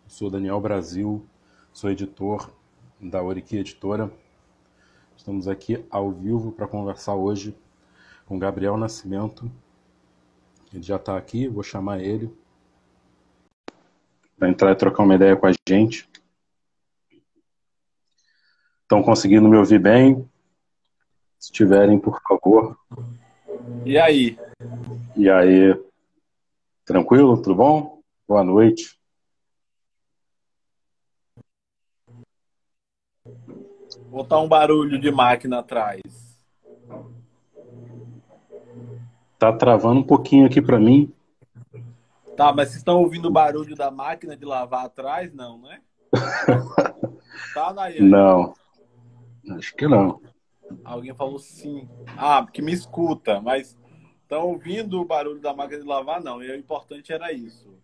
Sou Daniel Brasil, sou editor da Oriqui Editora. Estamos aqui ao vivo para conversar hoje com Gabriel Nascimento. Ele já está aqui, vou chamar ele para entrar e trocar uma ideia com a gente. Estão conseguindo me ouvir bem? Se tiverem, por favor. E aí? E aí, tranquilo? Tudo bom? Boa noite. Botar um barulho de máquina atrás. Tá travando um pouquinho aqui para mim. Tá, mas vocês estão ouvindo o barulho da máquina de lavar atrás? Não, né? Tá, Nayane? Não, acho que não. Alguém falou sim. Ah, porque me escuta, mas estão ouvindo o barulho da máquina de lavar? Não, e o importante era isso.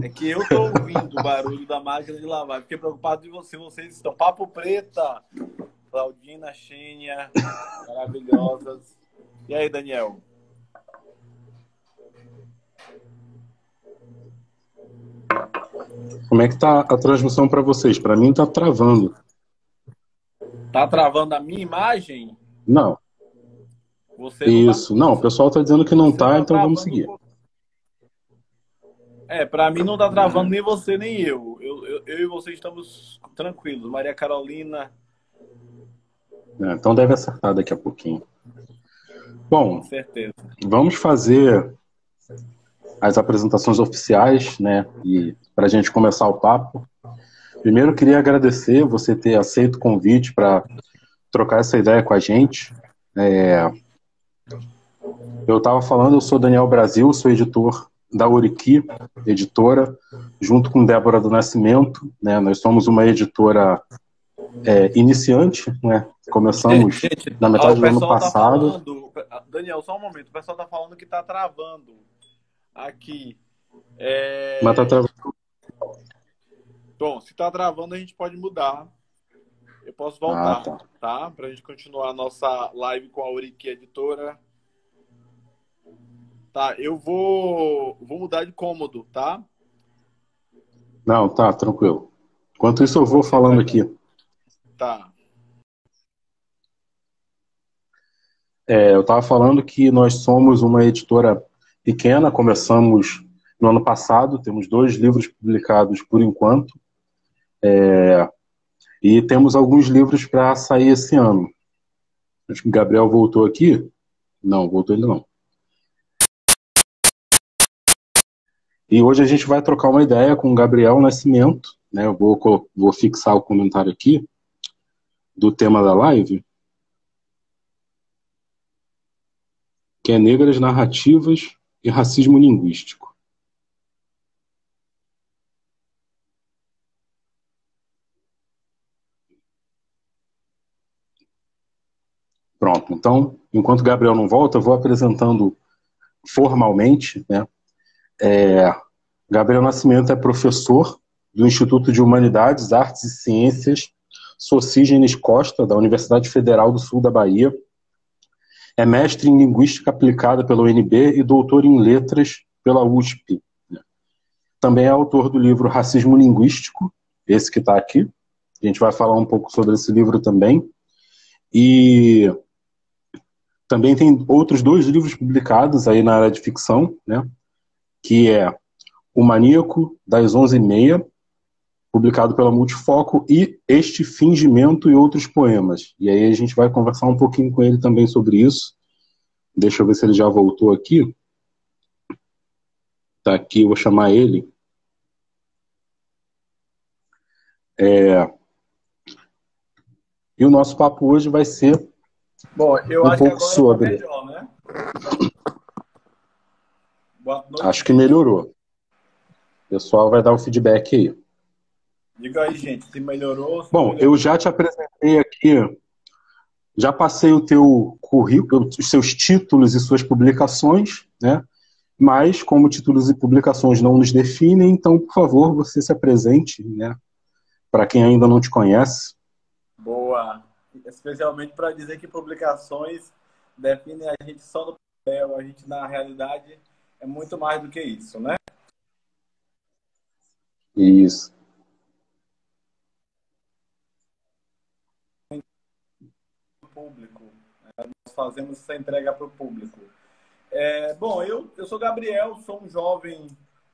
É que eu tô ouvindo o barulho da máquina de lavar. Fiquei preocupado de você. Vocês estão papo preta. Claudina, Xênia, maravilhosas. E aí, Daniel? Como é que tá a transmissão para vocês? Para mim tá travando. Tá travando a minha imagem? Não, Você não tá. isso. Não, o pessoal tá dizendo que não Você tá, tá então vamos travando. seguir. Pra mim não tá travando nem você nem eu. Eu e você estamos tranquilos. Maria Carolina. Então deve acertar daqui a pouquinho. Com Bom, certeza. vamos fazer as apresentações oficiais, né? E para a gente começar o papo. Primeiro, eu queria agradecer você ter aceito o convite para trocar essa ideia com a gente. Eu estava falando, eu sou Daniel Brasil, sou editor da Oriqui Editora, junto com Débora do Nascimento, né? Nós somos uma editora iniciante, né? Começamos Gente, na o metade do ano pessoal tá passado. falando. Daniel, só um momento. O pessoal tá falando que tá travando aqui. Mas tá Bom, se tá travando, a gente pode mudar. Eu posso Ah, voltar, tá. tá? Pra gente continuar a nossa live com a Oriqui Editora. Tá, eu vou mudar de cômodo, tá? Não, tá, tranquilo. Enquanto isso, eu vou Você falando vai. aqui. Tá. Eu estava falando que nós somos uma editora pequena, começamos no ano passado, temos 2 livros publicados por enquanto, e temos alguns livros para sair esse ano. Acho que o Gabriel voltou aqui. Não, voltou ele não. E hoje a gente vai trocar uma ideia com o Gabriel Nascimento, né? Eu vou fixar o comentário aqui do tema da live, que é Negras Narrativas e Racismo Linguístico. Pronto, então, enquanto o Gabriel não volta, eu vou apresentando formalmente, né? Gabriel Nascimento é professor do Instituto de Humanidades, Artes e Ciências Socígenes Costa, da Universidade Federal do Sul da Bahia. É mestre em Linguística Aplicada pela UNB e doutor em Letras pela USP. Também é autor do livro Racismo Linguístico, esse que está aqui. A gente vai falar um pouco sobre esse livro também. E também tem outros 2 livros publicados aí na área de ficção, né? Que é O Maníaco das 11h30, publicado pela Multifoco, e Este Fingimento e Outros Poemas. E aí a gente vai conversar um pouquinho com ele também sobre isso. Deixa eu ver se ele já voltou aqui. Tá aqui, eu vou chamar ele. E o nosso papo hoje vai ser Bom, eu um acho que pouco agora tá sobre... melhor, né? Boa noite, Acho que gente. melhorou. O pessoal vai dar o feedback aí. Diga aí, gente, se melhorou, se não Bom, eu melhorou. já te apresentei aqui, já passei o teu currículo, os seus títulos e suas publicações, né? Mas, como títulos e publicações não nos definem, então, por favor, você se apresente, né? Para quem ainda não te conhece. Boa. Especialmente para dizer que publicações definem a gente só no papel, a gente na realidade, é muito mais do que isso, né? Isso. público. Nós fazemos essa entrega para o público. Bom, eu sou Gabriel, sou um jovem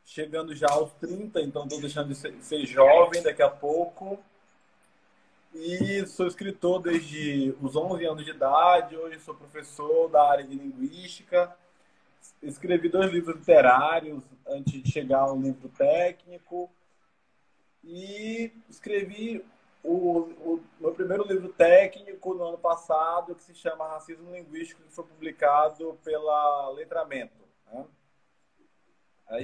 chegando já aos 30, então estou deixando de ser jovem daqui a pouco. E sou escritor desde os 11 anos de idade. Hoje sou professor da área de linguística. Escrevi 2 livros literários antes de chegar ao livro técnico. E escrevi o meu primeiro livro técnico no ano passado, que se chama Racismo Linguístico, que foi publicado pela Letramento, né?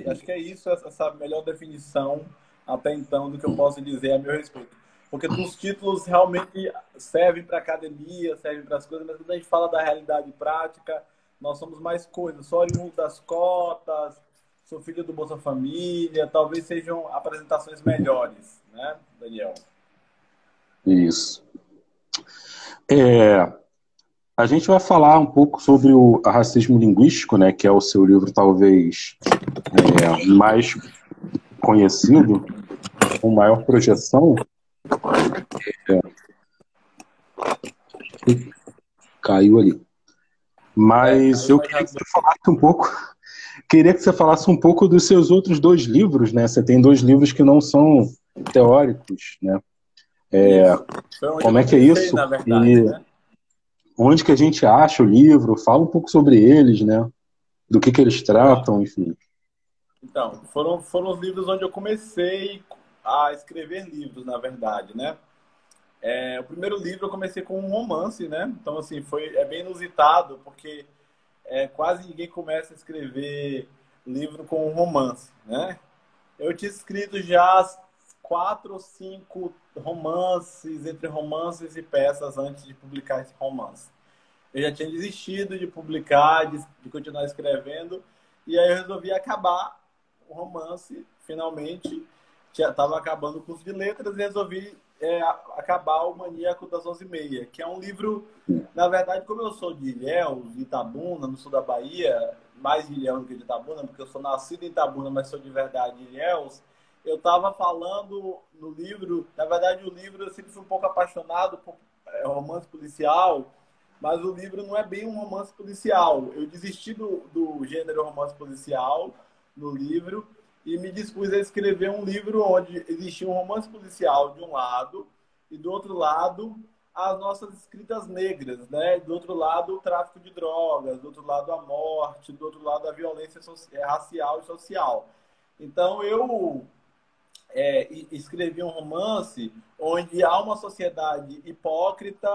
Acho que é isso, essa melhor definição até então do que eu posso dizer a meu respeito. Porque os títulos realmente servem para academia, servem para as coisas, mas quando a gente fala da realidade prática, nós somos mais coisas. Sou oriundo das cotas, sou filho do Bolsa Família, talvez sejam apresentações melhores, né, Daniel? Isso. A gente vai falar um pouco sobre o racismo linguístico, né, que é o seu livro talvez mais conhecido, com maior projeção. Caiu ali. Mas eu queria que você falasse um pouco. Queria que você falasse um pouco dos seus outros 2 livros, né? Você tem 2 livros que não são teóricos, né? Como é que é isso? Na verdade, né? Onde que a gente acha o livro? Fala um pouco sobre eles, né? Do que eles tratam, enfim. Então, foram os livros onde eu comecei a escrever livros, na verdade, né? O primeiro livro eu comecei com um romance, né? Então, assim, é bem inusitado, porque quase ninguém começa a escrever livro com um romance, né? Eu tinha escrito já 4 ou 5 romances, entre romances e peças, antes de publicar esse romance. Eu já tinha desistido de publicar, de continuar escrevendo, e aí eu resolvi acabar o romance, finalmente. Estava acabando o curso de letras e resolvi acabar o Maníaco das 11h30, que é um livro, na verdade, como eu sou de Ilhéus, de Itabuna, no sul da Bahia, mais de Ilhéus do que de Itabuna, porque eu sou nascido em Itabuna, mas sou de verdade de Ilhéus. Eu estava falando no livro, na verdade o livro eu sempre fui um pouco apaixonado por romance policial, mas o livro não é bem um romance policial. Eu desisti do gênero romance policial no livro e me dispus a escrever um livro onde existia um romance policial de um lado e do outro lado as nossas escritas negras, né? Do outro lado o tráfico de drogas, do outro lado a morte, do outro lado a violência racial e social. Então eu escrevi um romance onde há uma sociedade hipócrita,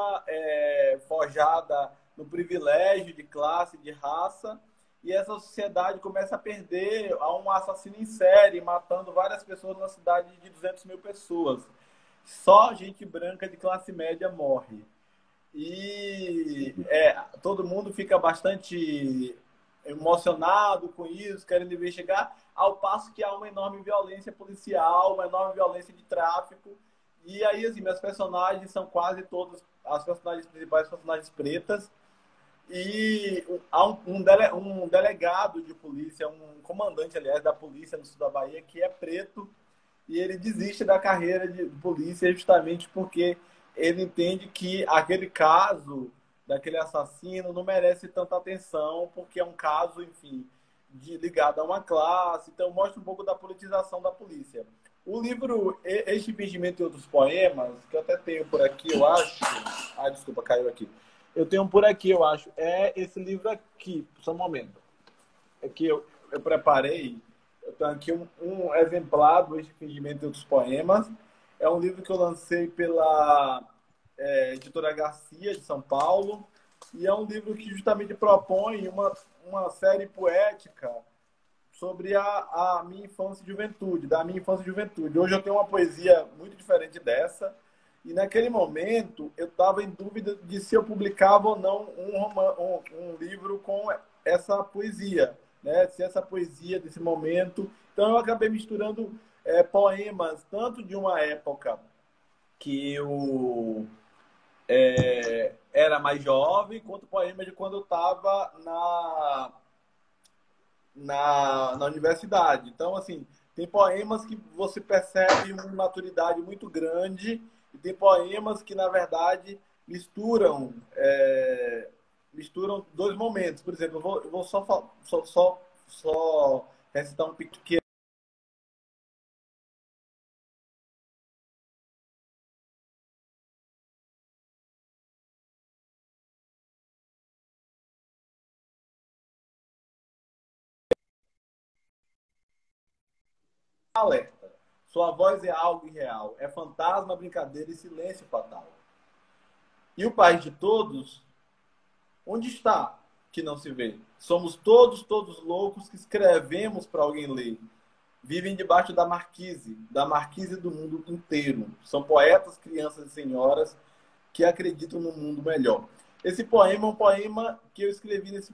forjada no privilégio de classe, de raça, e essa sociedade começa a perder a um assassino em série, matando várias pessoas numa cidade de 200 mil pessoas. Só gente branca de classe média morre. E todo mundo fica bastante emocionado com isso, querendo investigar, ao passo que há uma enorme violência policial, uma enorme violência de tráfico. E aí, assim, meus personagens são quase todos, as personagens principais, personagens pretas. E há um delegado de polícia, um comandante, aliás, da polícia no sul da Bahia, que é preto, e ele desiste da carreira de polícia justamente porque ele entende que aquele caso daquele assassino não merece tanta atenção, porque é um caso, enfim, ligado a uma classe. Então, mostra um pouco da politização da polícia. O livro Este Fingimento e Outros Poemas, que eu até tenho por aqui, eu acho... Ah, desculpa, caiu aqui. Eu tenho por aqui, eu acho. É esse livro aqui, só um momento. Aqui eu preparei. Eu tenho aqui um exemplar do Este Fingimento e Outros Poemas. É um livro que eu lancei pela Editora Garcia, de São Paulo. E é um livro que justamente propõe uma série poética sobre a minha infância e juventude, da minha infância e juventude. Hoje eu tenho uma poesia muito diferente dessa. E naquele momento eu estava em dúvida de se eu publicava ou não um livro com essa poesia, né? Se essa poesia desse momento. Então eu acabei misturando poemas, tanto de uma época que eu era mais jovem, quanto poemas de quando eu estava na universidade. Então, assim, tem poemas que você percebe uma maturidade muito grande e tem poemas que, na verdade, misturam, misturam dois momentos. Por exemplo, eu vou só recitar um pequeno alerta. Sua voz é algo irreal, é fantasma, brincadeira e silêncio fatal. E o país de todos, onde está que não se vê? Somos todos loucos que escrevemos para alguém ler. Vivem debaixo da marquise do mundo inteiro. São poetas, crianças e senhoras que acreditam no mundo melhor. Esse poema é um poema que eu escrevi nesse...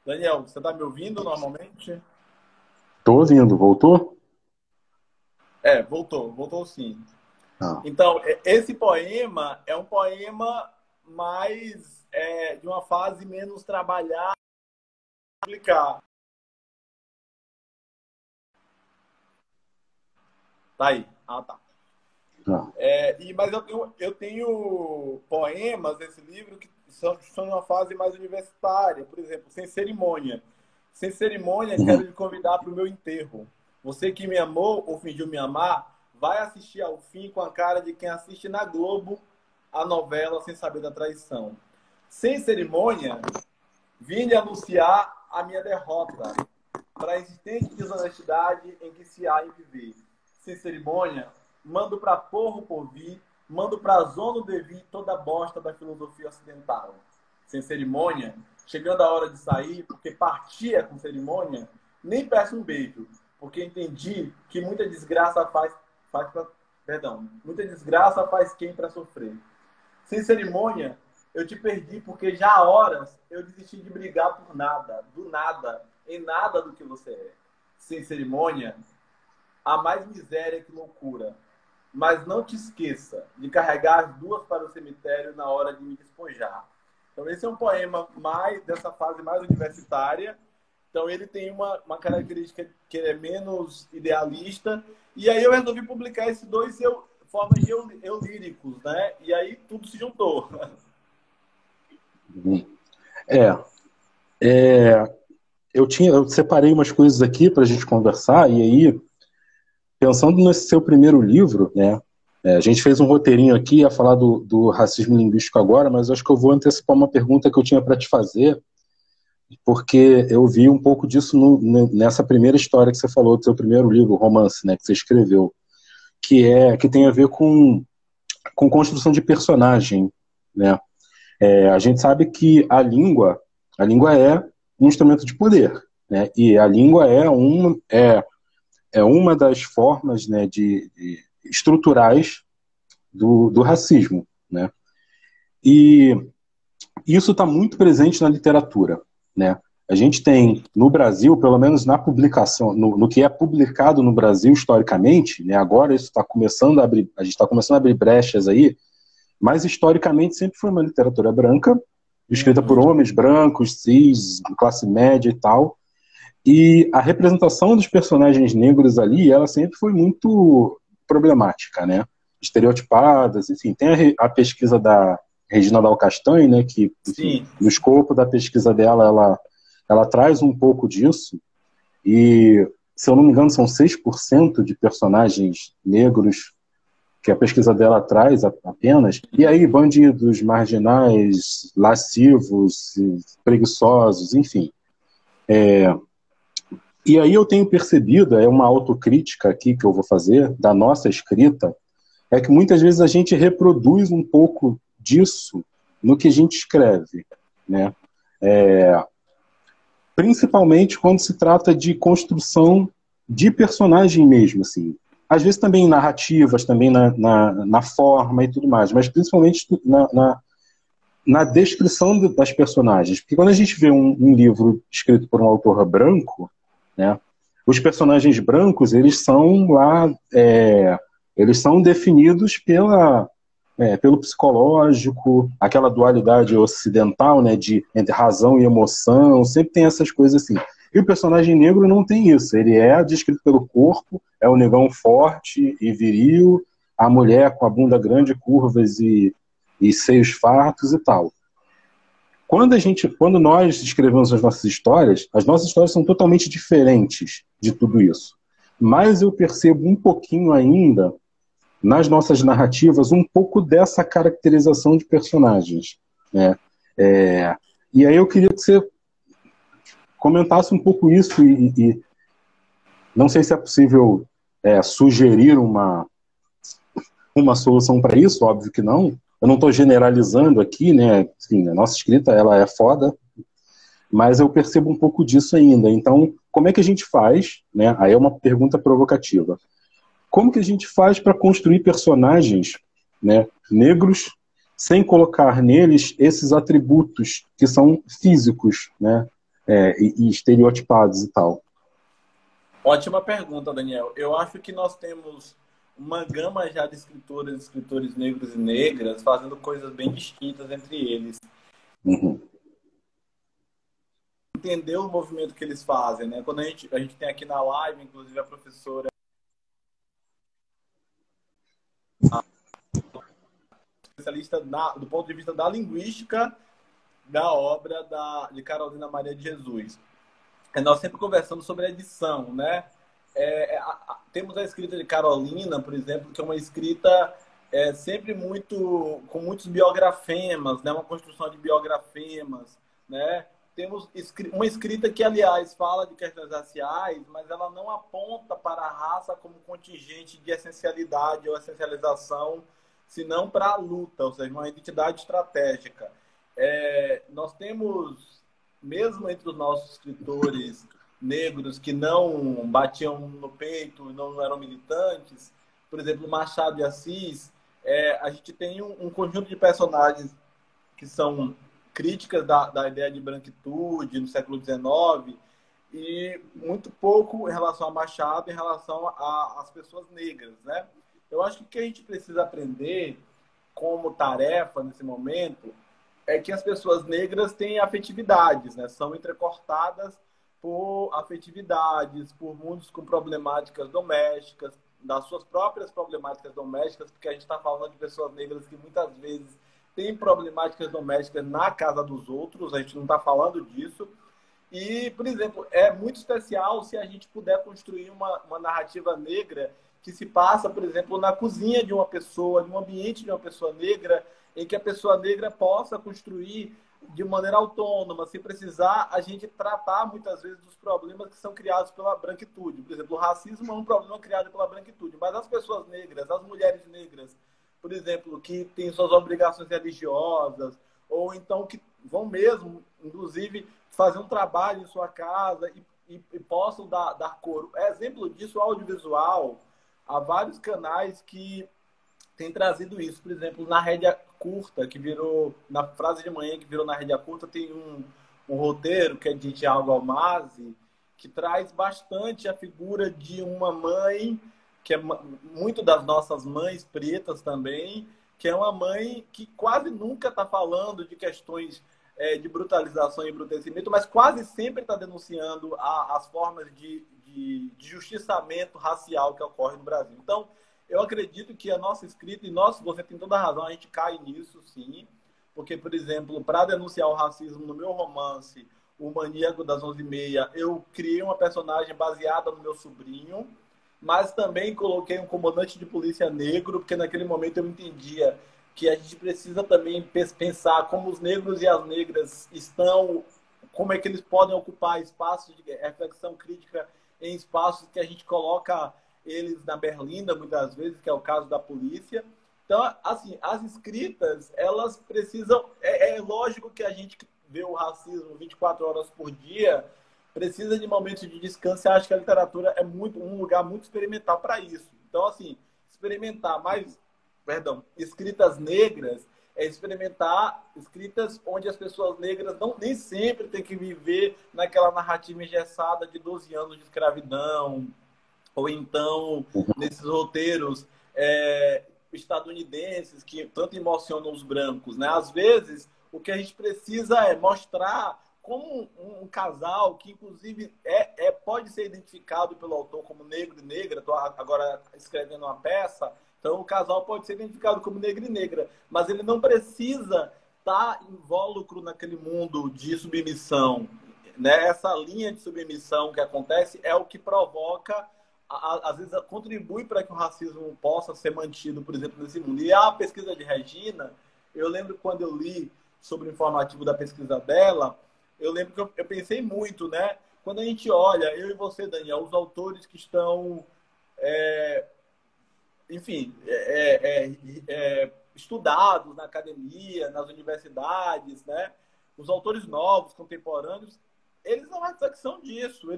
Daniel, você está me ouvindo normalmente? Tô ouvindo, voltou? Voltou sim. Ah. Então, esse poema é um poema mais de uma fase menos trabalhada, publicar. Tá aí. Ah, tá. Ah. Mas eu tenho poemas nesse livro que são uma fase mais universitária. Por exemplo, Sem Cerimônia. Sem cerimônia, quero lhe convidar para o meu enterro. Você que me amou ou fingiu me amar, vai assistir ao fim com a cara de quem assiste na Globo a novela sem saber da traição. Sem cerimônia, vim lhe anunciar a minha derrota para a insistente desonestidade em que se há em viver. Sem cerimônia, mando para Porro Porvir, mando para Zono Devi toda a bosta da filosofia ocidental. Sem cerimônia, chegando a hora de sair, porque partia com cerimônia, nem peço um beijo, porque entendi que muita desgraça muita desgraça faz quem para sofrer. Sem cerimônia, eu te perdi porque já há horas eu desisti de brigar por nada, do nada, em nada do que você é. Sem cerimônia, há mais miséria que loucura. Mas não te esqueça de carregar as duas para o cemitério na hora de me despojar. Então, esse é um poema mais dessa fase mais universitária. Então, ele tem uma característica que ele é menos idealista. E aí eu resolvi publicar esses dois formas de eu líricos, né? E aí tudo se juntou. Eu separei umas coisas aqui para a gente conversar, e aí, pensando nesse seu primeiro livro, né? A gente fez um roteirinho aqui, a falar do racismo linguístico agora, mas acho que eu vou antecipar uma pergunta que eu tinha para te fazer, porque eu vi um pouco disso nessa primeira história que você falou, do seu primeiro livro, romance, né, que você escreveu, que tem a ver com construção de personagem, né? A gente sabe que a língua é um instrumento de poder, né? E a língua é uma das formas, né, estruturais do racismo, né? E isso está muito presente na literatura, né? A gente tem no Brasil, pelo menos na publicação, no que é publicado no Brasil historicamente, né? Agora isso está começando a abrir, a gente está começando a abrir brechas aí, mas historicamente sempre foi uma literatura branca, escrita por homens brancos, cis, classe média e tal. E a representação dos personagens negros ali, ela sempre foi muito problemática, né? Estereotipadas, enfim. Tem a pesquisa da Regina Dal Castanho, né? Que, enfim, no escopo da pesquisa dela, ela traz um pouco disso. E, se eu não me engano, são 6% de personagens negros que a pesquisa dela traz apenas. E aí, bandidos, marginais, lascivos, preguiçosos, enfim. E aí eu tenho percebido, é uma autocrítica aqui que eu vou fazer, da nossa escrita, é que muitas vezes a gente reproduz um pouco disso no que a gente escreve, né? Principalmente quando se trata de construção de personagem mesmo, assim. Às vezes também em narrativas, também na forma e tudo mais, mas principalmente na descrição das personagens. Porque quando a gente vê um livro escrito por um autor branco, né, os personagens brancos, eles são lá, eles são definidos pelo psicológico, aquela dualidade ocidental, né, entre razão e emoção, sempre tem essas coisas assim. E o personagem negro não tem isso, ele é descrito pelo corpo, é o negão forte e viril, a mulher com a bunda grande, curvas e seios fartos e tal. Quando nós escrevemos as nossas histórias são totalmente diferentes de tudo isso. Mas eu percebo um pouquinho ainda, nas nossas narrativas, um pouco dessa caracterização de personagens, né? E aí eu queria que você comentasse um pouco isso e não sei se é possível sugerir uma solução para isso, óbvio que não. Eu não estou generalizando aqui, né? Assim, a nossa escrita ela é foda, mas eu percebo um pouco disso ainda. Então, como é que a gente faz, né? Aí é uma pergunta provocativa. Como que a gente faz para construir personagens, né, negros sem colocar neles esses atributos que são físicos, né, e estereotipados e tal? Ótima pergunta, Daniel. Eu acho que nós temos uma gama já de escritoras e escritores negros e negras fazendo coisas bem distintas entre eles. Uhum. Entender o movimento que eles fazem, né? Quando a gente tem aqui na live, inclusive a professora especialista do ponto de vista da linguística da obra de Carolina Maria de Jesus. Nós sempre conversamos sobre a edição, né? Temos a escrita de Carolina, por exemplo, que é uma escrita sempre com muitos biografemas, né? Uma construção de biografemas, né? Temos uma escrita que, aliás, fala de questões raciais, mas ela não aponta para a raça como contingente de essencialidade ou essencialização, senão para a luta, ou seja, uma identidade estratégica. Nós temos, mesmo entre os nossos escritores negros que não batiam no peito, não eram militantes, por exemplo, Machado de Assis, a gente tem um conjunto de personagens que são críticas da ideia de branquitude no século XIX e muito pouco em relação a Machado, em relação às pessoas negras, né? Eu acho que o que a gente precisa aprender como tarefa nesse momento é que as pessoas negras têm afetividades, né? São entrecortadas por afetividades, por mundos com problemáticas domésticas, das suas próprias problemáticas domésticas, porque a gente está falando de pessoas negras que muitas vezes têm problemáticas domésticas na casa dos outros, a gente não está falando disso. E, por exemplo, é muito especial se a gente puder construir uma narrativa negra que se passa, por exemplo, na cozinha de uma pessoa, no ambiente de uma pessoa negra, em que a pessoa negra possa construir de maneira autônoma, sem precisar a gente tratar muitas vezes dos problemas que são criados pela branquitude. Por exemplo, o racismo é um problema criado pela branquitude, mas as pessoas negras, as mulheres negras, por exemplo, que têm suas obrigações religiosas, ou então que vão mesmo, inclusive, fazer um trabalho em sua casa e possam dar cor. Exemplo disso, o audiovisual. Há vários canais que têm trazido isso. Por exemplo, na Rédea Curta, que virou, na Frase de Manhã, que virou na Rédea Curta, tem um roteiro que é de Thiago Almasi, que traz bastante a figura de uma mãe, que é muito das nossas mães pretas também, que é uma mãe que quase nunca está falando de questões de brutalização e embrutecimento, mas quase sempre está denunciando as formas de justiçamento racial que ocorre no Brasil. Então, eu acredito que a nossa escrita, você tem toda a razão, a gente cai nisso, sim, porque, por exemplo, para denunciar o racismo no meu romance, O Maníaco das 11h30, eu criei uma personagem baseada no meu sobrinho, mas também coloquei um comandante de polícia negro, porque naquele momento eu entendia que a gente precisa também pensar como os negros e as negras estão, como é que eles podem ocupar espaços de reflexão crítica em espaços que a gente coloca eles na berlinda, muitas vezes, que é o caso da polícia. Então, assim, as escritas, elas precisam... É lógico que a gente que vê o racismo 24 horas por dia precisa de momentos de descanso e acho que a literatura é um lugar muito experimental para isso. Então, assim, experimentar mais, escritas negras é experimentar escritas onde as pessoas negras nem sempre têm que viver naquela narrativa engessada de 12 anos de escravidão, ou então nesses roteiros estadunidenses que tanto emocionam os brancos, né? Às vezes, o que a gente precisa é mostrar como um casal que, inclusive, pode ser identificado pelo autor como negro e negra. Estou agora escrevendo uma peça, então o casal pode ser identificado como negro e negra, mas ele não precisa estar invólucro naquele mundo de submissão, né? Essa linha de submissão que acontece é o que provoca, às vezes, contribui para que o racismo possa ser mantido, por exemplo, nesse mundo. E a pesquisa de Regina, eu lembro quando eu li sobre o informativo da pesquisa dela, eu lembro que eu pensei muito, né? Quando a gente olha, eu e você, Daniel, os autores que estão, enfim, estudados na academia, nas universidades, né? Os autores novos, contemporâneos, eles são a reflexão disso,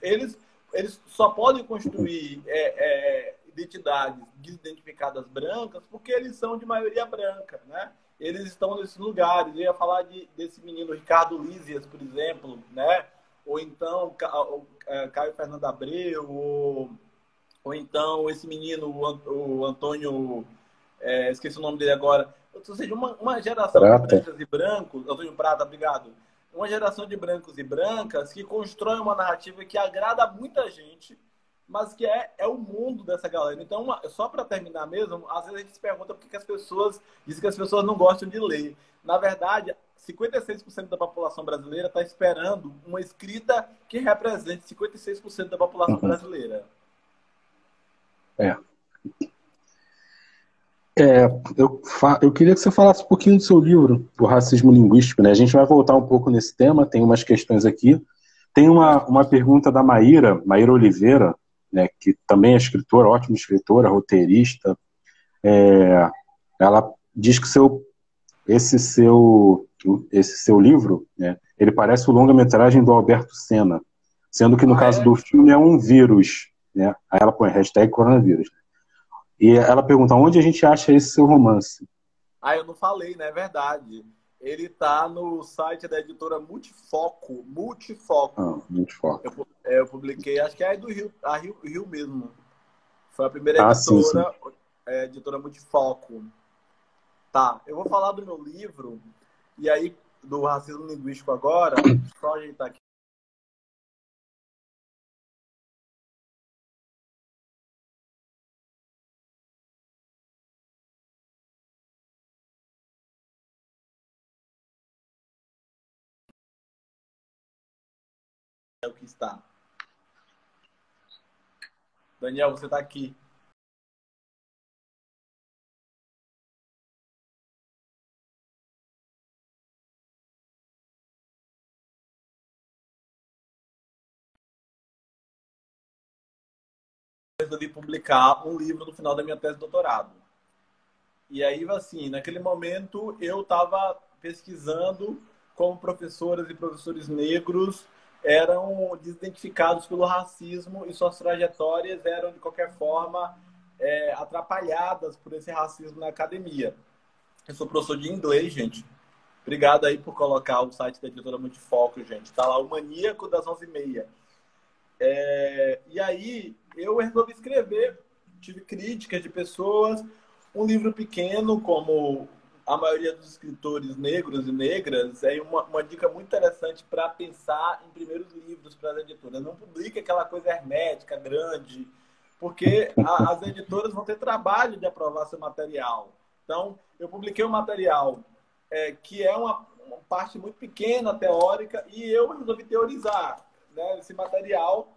Eles só podem construir identidades desidentificadas brancas porque eles são de maioria branca, né? Eles estão nesses lugares. Eu ia falar desse menino Ricardo Lízias, por exemplo, né? Ou então Caio Fernando Abreu, ou então esse menino, o Antônio, esqueci o nome dele agora. Ou seja, uma geração de brancas e brancos, Antônio Prata, obrigado. Uma geração de brancos e brancas que constrói uma narrativa que agrada a muita gente, mas que é o mundo dessa galera. Então, só para terminar mesmo, às vezes a gente se pergunta por que as pessoas dizem que as pessoas não gostam de ler. Na verdade, 56% da população brasileira está esperando uma escrita que represente 56% da população brasileira. Eu queria que você falasse um pouquinho do seu livro, O Racismo Linguístico, né? A gente vai voltar um pouco nesse tema, tem umas questões aqui. Tem uma pergunta da Maíra Oliveira, né, que também é escritora, ótima escritora, roteirista. Ela diz que esse seu livro, né, ele parece o longa-metragem do Alberto Senna, sendo que no caso do filme é um vírus, né? Aí ela põe hashtag coronavírus. E ela pergunta, onde a gente acha esse seu romance? Eu não falei, né? É verdade. Ele tá no site da editora Multifoco. Multifoco. Multifoco. Eu publiquei, acho que é do Rio mesmo. Foi a primeira editora, sim. Editora Multifoco. Tá, eu vou falar do meu livro, e aí do racismo linguístico agora. Só ajeitar aqui. É o que está. Daniel, você está aqui. Eu resolvi publicar um livro no final da minha tese de doutorado. E aí, assim, naquele momento eu estava pesquisando como professoras e professores negros eram desidentificados pelo racismo e suas trajetórias eram, de qualquer forma, atrapalhadas por esse racismo na academia. Eu sou professor de inglês, gente. Obrigado aí por colocar o site da editora Multifoco, gente. Tá lá, o Maníaco das 11h30. E aí eu resolvi escrever, tive críticas de pessoas, um livro pequeno, como a maioria dos escritores negros e negras, é uma dica muito interessante para pensar em primeiros livros para as editoras. Não publique aquela coisa hermética, grande, porque as editoras vão ter trabalho de aprovar seu material. Então, eu publiquei um material que é uma parte muito pequena, teórica, e eu resolvi teorizar, né, esse material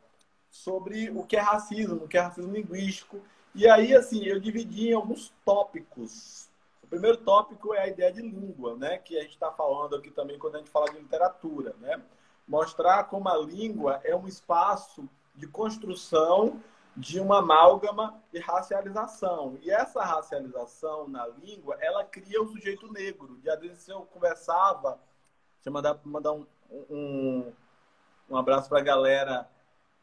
sobre o que é racismo linguístico. E aí, assim, eu dividi em alguns tópicos. O primeiro tópico é a ideia de língua, né? Que a gente está falando aqui também quando a gente fala de literatura, né? Mostrar como a língua é um espaço de construção de uma amálgama de racialização. E essa racialização na língua, ela cria o sujeito negro. E às vezes eu conversava, deixa eu mandar um abraço para a galera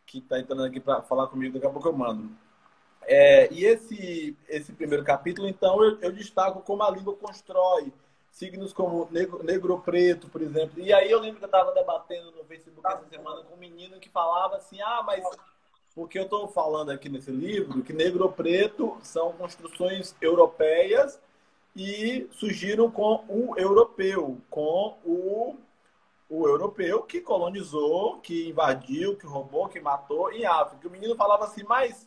que está entrando aqui para falar comigo, daqui a pouco eu mando. E esse primeiro capítulo, então, eu destaco como a língua constrói signos como negro preto, por exemplo. E aí eu lembro que eu estava debatendo no Facebook essa semana com um menino que falava assim, mas porque eu estou falando aqui nesse livro que negro preto são construções europeias e surgiram com o europeu, com o europeu que colonizou, que invadiu, que roubou, que matou em África. O menino falava assim, mas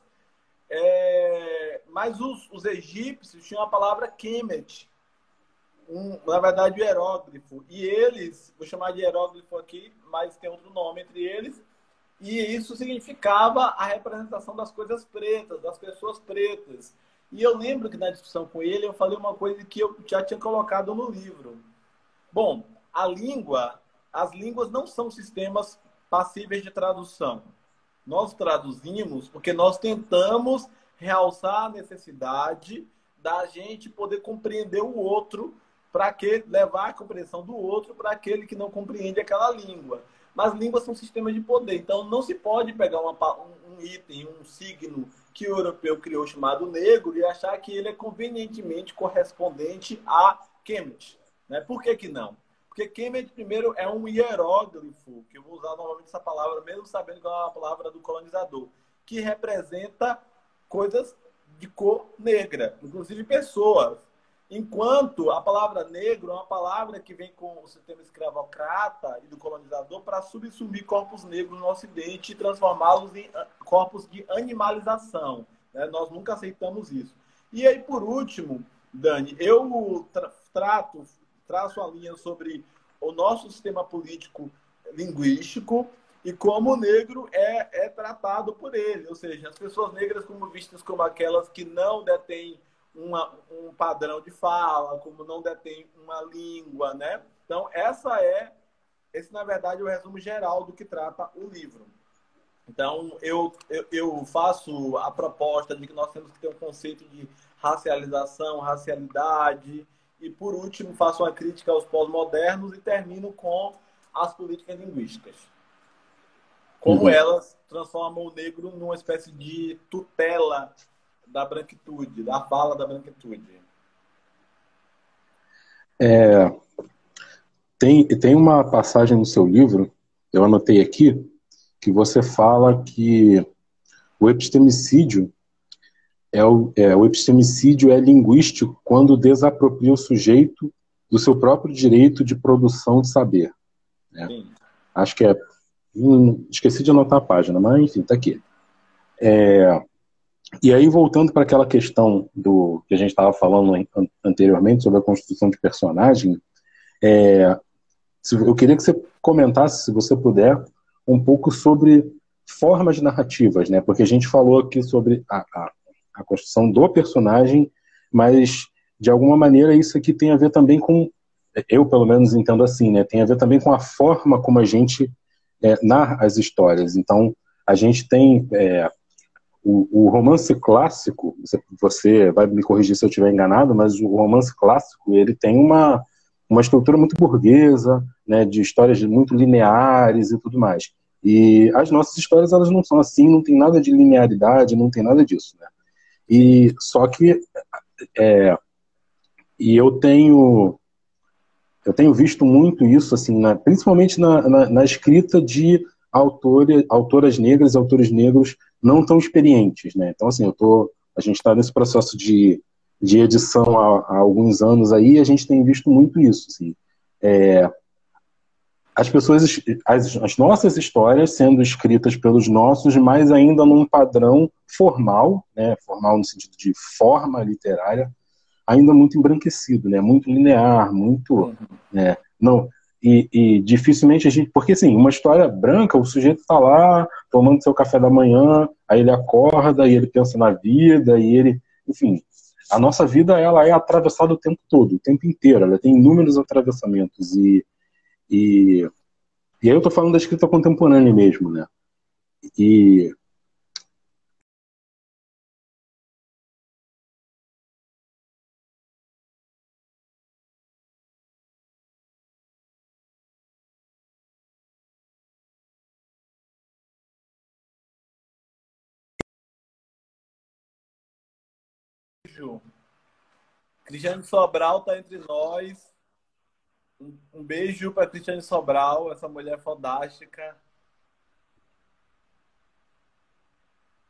os egípcios tinham a palavra Kemet, na verdade o hieróglifo. E eles, vou chamar de hieróglifo aqui, mas tem outro nome entre eles, e isso significava a representação das coisas pretas, das pessoas pretas. E eu lembro que na discussão com ele eu falei uma coisa que eu já tinha colocado no livro. Bom, as línguas não são sistemas passíveis de tradução. Nós traduzimos porque nós tentamos realçar a necessidade da gente poder compreender o outro para que levar a compreensão do outro para aquele que não compreende aquela língua. Mas línguas são sistemas de poder, então não se pode pegar um item, um signo que o europeu criou chamado negro e achar que ele é convenientemente correspondente a Kemet. Né? Por que que não? Porque Kemet, primeiro, é um hieróglifo, que eu vou usar novamente essa palavra, mesmo sabendo que é uma palavra do colonizador, que representa coisas de cor negra, inclusive pessoas. Enquanto a palavra negro é uma palavra que vem com o sistema escravocrata e do colonizador para subsumir corpos negros no Ocidente e transformá-los em corpos de animalização. Né? Nós nunca aceitamos isso. E aí, por último, Dani, eu traço a linha sobre o nosso sistema político linguístico e como o negro é tratado por ele. Ou seja, as pessoas negras como vistas como aquelas que não detêm um padrão de fala, como não detêm uma língua, né? Então, esse, na verdade, é o resumo geral do que trata o livro. Então, eu faço a proposta de que nós temos que ter um conceito de racialização, racialidade, e, por último, faço uma crítica aos pós-modernos e termino com as políticas linguísticas. Como elas transformam o negro numa espécie de tutela da branquitude, da fala da branquitude. Tem uma passagem no seu livro, eu anotei aqui, que você fala que o epistemicídio o epistemicídio é linguístico quando desapropria o sujeito do seu próprio direito de produção de saber. Né? Acho que esqueci de anotar a página, mas enfim, está aqui. E aí, voltando para aquela questão do que a gente estava falando anteriormente sobre a construção de personagem, eu queria que você comentasse, se você puder, um pouco sobre formas narrativas, né? Porque a gente falou aqui sobre a construção do personagem, mas de alguma maneira isso aqui tem a ver também com, eu pelo menos entendo assim, né? Tem a ver também com a forma como a gente narra as histórias. Então, a gente tem o romance clássico, você vai me corrigir se eu estiver enganado, mas o romance clássico, ele tem uma estrutura muito burguesa, né, de histórias muito lineares e tudo mais. E as nossas histórias, elas não são assim, não tem nada de linearidade, não tem nada disso, né? E só que e eu tenho visto muito isso, assim, principalmente na escrita de autoras negras e autores negros não tão experientes, né? Então, assim, a gente está nesse processo de edição há alguns anos aí, e a gente tem visto muito isso, assim. As pessoas, as nossas histórias sendo escritas pelos nossos, mas ainda num padrão formal, né? Formal no sentido de forma literária, ainda muito embranquecido, né? Muito linear, muito, né? Não, e dificilmente a gente, porque assim, uma história branca, o sujeito está lá tomando seu café da manhã, aí ele acorda e ele pensa na vida e ele, enfim, a nossa vida ela é atravessada o tempo todo, o tempo inteiro, ela tem inúmeros atravessamentos e, e aí eu estou falando da escrita contemporânea mesmo, né? E beijo. Cristiane Sobral está entre nós. Um beijo para Cristiane Sobral, essa mulher fantástica.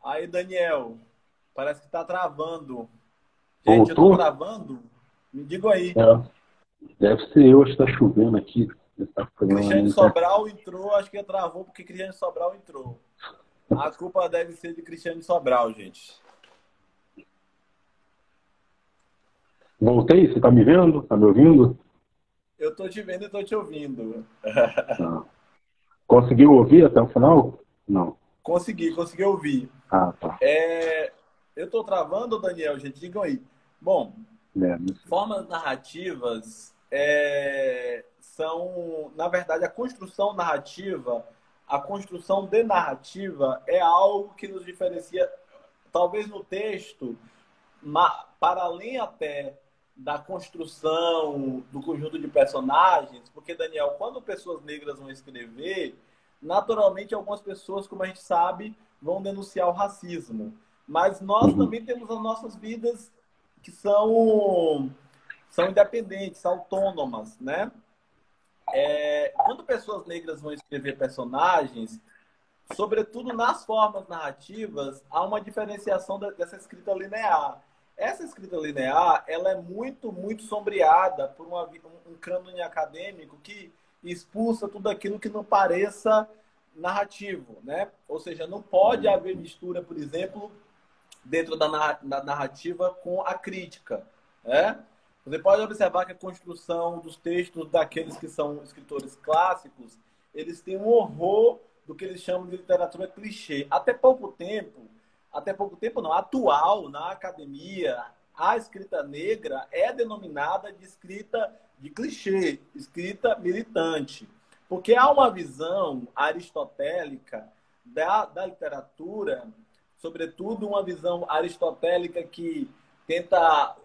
Aí, Daniel, parece que está travando. Gente, eu estou Voltou? travando? Me diga aí. Deve ser eu, acho que está chovendo aqui. Tá Cristiane Sobral entrou, acho que travou porque Cristiane Sobral entrou. A culpa deve ser de Cristiane Sobral, gente. Voltei? Você está me vendo? Está me ouvindo? Eu estou te vendo e estou te ouvindo. Tá. Conseguiu ouvir até o final? Não. Consegui ouvir. Ah, tá. Eu estou travando, Daniel, gente? Digam aí. Bom, formas narrativas são, na verdade, a construção narrativa, a construção de narrativa é algo que nos diferencia, talvez no texto, para além até da construção do conjunto de personagens, porque, Daniel, quando pessoas negras vão escrever, naturalmente algumas pessoas, como a gente sabe, vão denunciar o racismo. Mas nós também temos as nossas vidas que são independentes, autônomas, né? Quando pessoas negras vão escrever personagens, sobretudo nas formas narrativas, há uma diferenciação dessa escrita linear. Essa escrita linear, ela é muito, muito sombreada por um cânone acadêmico que expulsa tudo aquilo que não pareça narrativo, né? Ou seja, não pode haver mistura, por exemplo, dentro da narrativa com a crítica, né? Você pode observar que a construção dos textos daqueles que são escritores clássicos, eles têm um horror do que eles chamam de literatura clichê. Até pouco tempo não, atual, na academia, a escrita negra é denominada de escrita de clichê, escrita militante. Porque há uma visão aristotélica da literatura, sobretudo uma visão aristotélica que tenta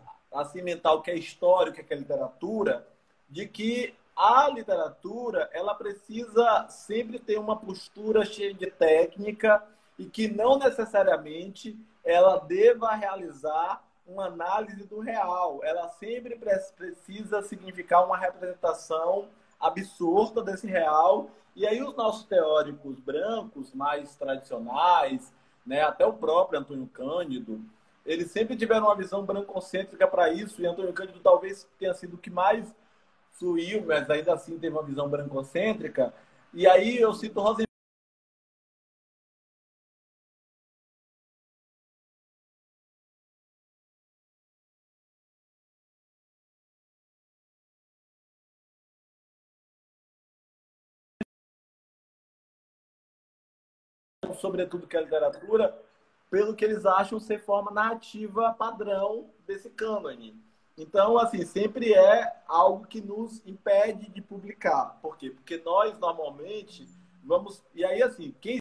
cimentar o que é história, o que é literatura, de que a literatura ela precisa sempre ter uma postura cheia de técnica e que não necessariamente ela deva realizar uma análise do real. Ela sempre precisa significar uma representação absurda desse real. E aí os nossos teóricos brancos mais tradicionais, né, até o próprio Antônio Cândido, eles sempre tiveram uma visão brancocêntrica para isso, e Antônio Cândido talvez tenha sido o que mais fluiu, mas ainda assim teve uma visão brancocêntrica. E aí eu cito Rosenberg, sobretudo que é a literatura, pelo que eles acham ser forma narrativa padrão desse cânone. Então, assim, sempre é algo que nos impede de publicar. Por quê? Porque nós, normalmente, vamos... E aí, assim, quem...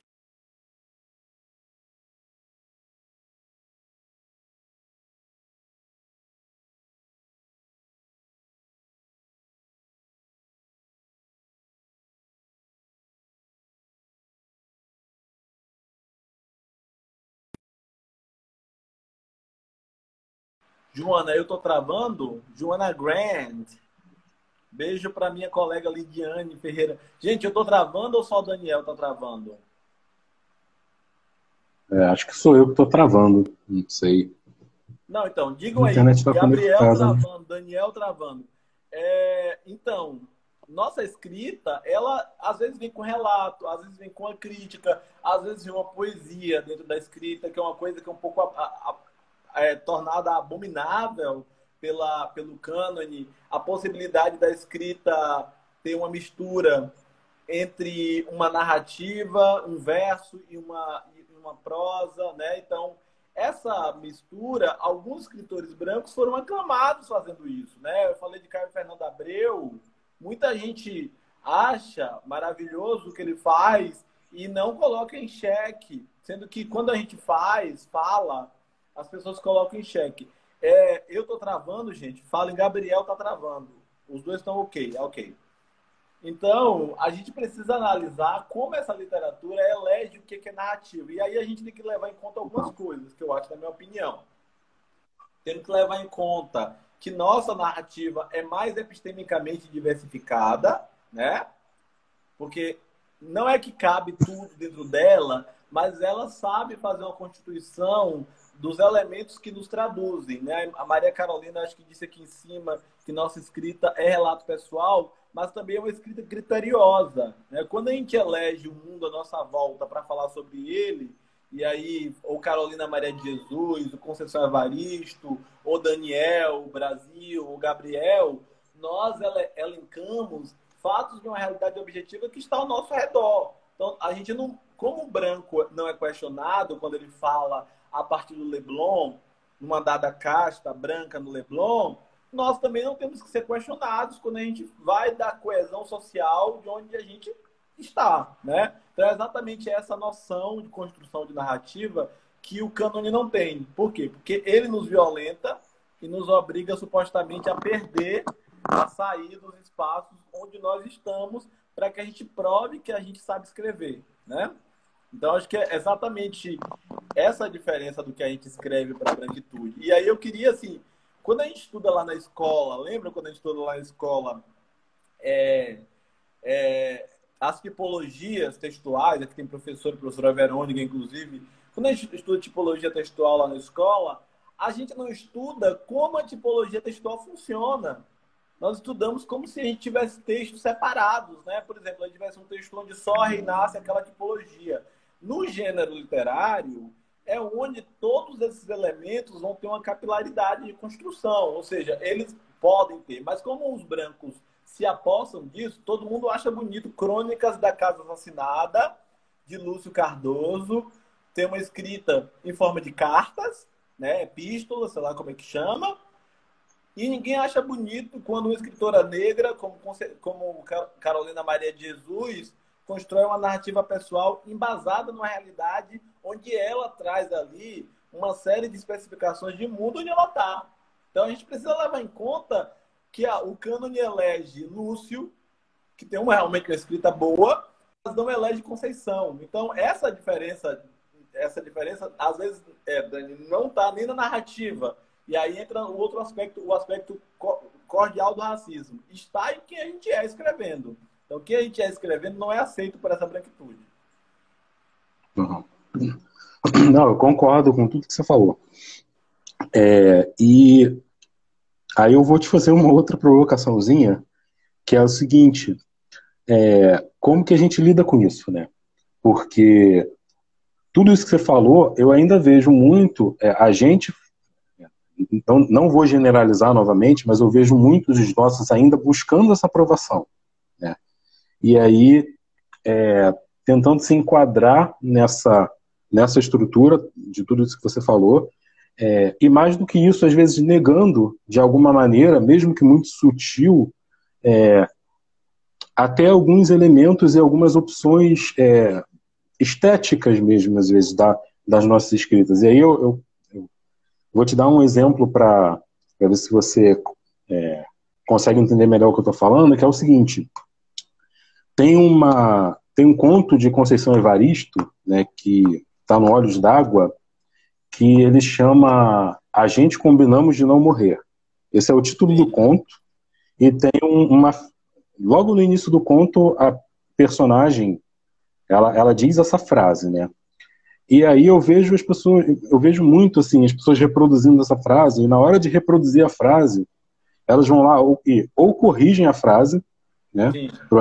Joana, eu tô travando? Joana Grant. Beijo para minha colega Lidiane Ferreira. Gente, eu tô travando ou só o Daniel tá travando? Acho que sou eu que estou travando. Não sei. Não, então, digam A aí. internet está Gabriel conectada, né? travando, Daniel travando. Então, nossa escrita, ela às vezes vem com relato, às vezes vem com a crítica, às vezes vem uma poesia dentro da escrita, que é uma coisa que é um pouco tornada abominável pelo cânone. A possibilidade da escrita ter uma mistura entre uma narrativa, um verso e uma prosa, né? Então, essa mistura, alguns escritores brancos foram aclamados fazendo isso, né? Eu falei de Caio Fernando Abreu, muita gente acha maravilhoso o que ele faz e não coloca em xeque, sendo que quando a gente fala, as pessoas colocam em xeque. Eu tô travando, gente, fala em Gabriel tá travando. Os dois estão ok. Então, a gente precisa analisar como essa literatura elege o que é narrativo. E aí a gente tem que levar em conta algumas coisas, que eu acho, na minha opinião. temos que levar em conta que nossa narrativa é mais epistemicamente diversificada, né? Porque não é que cabe tudo dentro dela, mas ela sabe fazer uma constituição dos elementos que nos traduzem, né? A Maria Carolina, acho que disse aqui em cima que nossa escrita é relato pessoal, mas também é uma escrita criteriosa, né? Quando a gente elege o mundo à nossa volta para falar sobre ele, e aí, ou Carolina Maria de Jesus, o Conceição Evaristo, ou Daniel, o Brasil, o Gabriel, nós elencamos fatos de uma realidade objetiva que está ao nosso redor. Então, a gente não, como o branco não é questionado quando ele fala a partir do Leblon, numa dada casta branca no Leblon, nós também não temos que ser questionados quando a gente vai da coesão social de onde a gente está, né? Então é exatamente essa noção de construção de narrativa que o cânone não tem. Por quê? Porque ele nos violenta e nos obriga supostamente a perder, a sair dos espaços onde nós estamos para que a gente prove que a gente sabe escrever, né? Então acho que é exatamente essa a diferença do que a gente escreve para a branquitude. E aí eu queria, assim, quando a gente estuda lá na escola, lembra quando a gente estuda lá na escola as tipologias textuais, aqui tem professora Verônica, inclusive, quando a gente estuda tipologia textual lá na escola, a gente não estuda como a tipologia textual funciona. Nós estudamos como se a gente tivesse textos separados, né? Por exemplo, a gente tivesse um texto onde só reinasse aquela tipologia. No gênero literário, é onde todos esses elementos vão ter uma capilaridade de construção, ou seja, eles podem ter, mas como os brancos se apossam disso, todo mundo acha bonito Crônicas da Casa Assassinada, de Lúcio Cardoso, tem uma escrita em forma de cartas, né, epístola, sei lá como é que chama, e ninguém acha bonito quando uma escritora negra, como Carolina Maria de Jesus, constrói uma narrativa pessoal embasada numa realidade onde ela traz ali uma série de especificações de mundo onde ela está. Então a gente precisa levar em conta que o cânone elege Lúcio, que tem realmente uma escrita boa, mas não elege Conceição. Então essa diferença às vezes, Dani, não está nem na narrativa. E aí entra o outro aspecto, o aspecto cordial do racismo. Está em quem a gente é escrevendo. Então, o que a gente é escrevendo não é aceito por essa branquitude. Uhum. Não, eu concordo com tudo que você falou. E aí eu vou te fazer uma outra provocaçãozinha, que é o seguinte, como que a gente lida com isso, né? Porque tudo isso que você falou, eu ainda vejo muito, a gente, então, não vou generalizar novamente, mas eu vejo muitos dos nossos ainda buscando essa aprovação, né? E aí, tentando se enquadrar nessa estrutura de tudo isso que você falou, e mais do que isso, às vezes negando, de alguma maneira, mesmo que muito sutil, até alguns elementos e algumas opções estéticas mesmo, às vezes, das nossas escritas. E aí eu vou te dar um exemplo para ver se você consegue entender melhor o que eu estou falando, que é o seguinte. Tem um conto de Conceição Evaristo, né, que está no Olhos d'Água, que ele chama A Gente Combinamos de Não Morrer. Esse é o título do conto, e tem logo no início do conto, a personagem, ela diz essa frase, né? E aí eu vejo muito assim, as pessoas reproduzindo essa frase, e na hora de reproduzir a frase, elas vão lá ou corrigem a frase, né,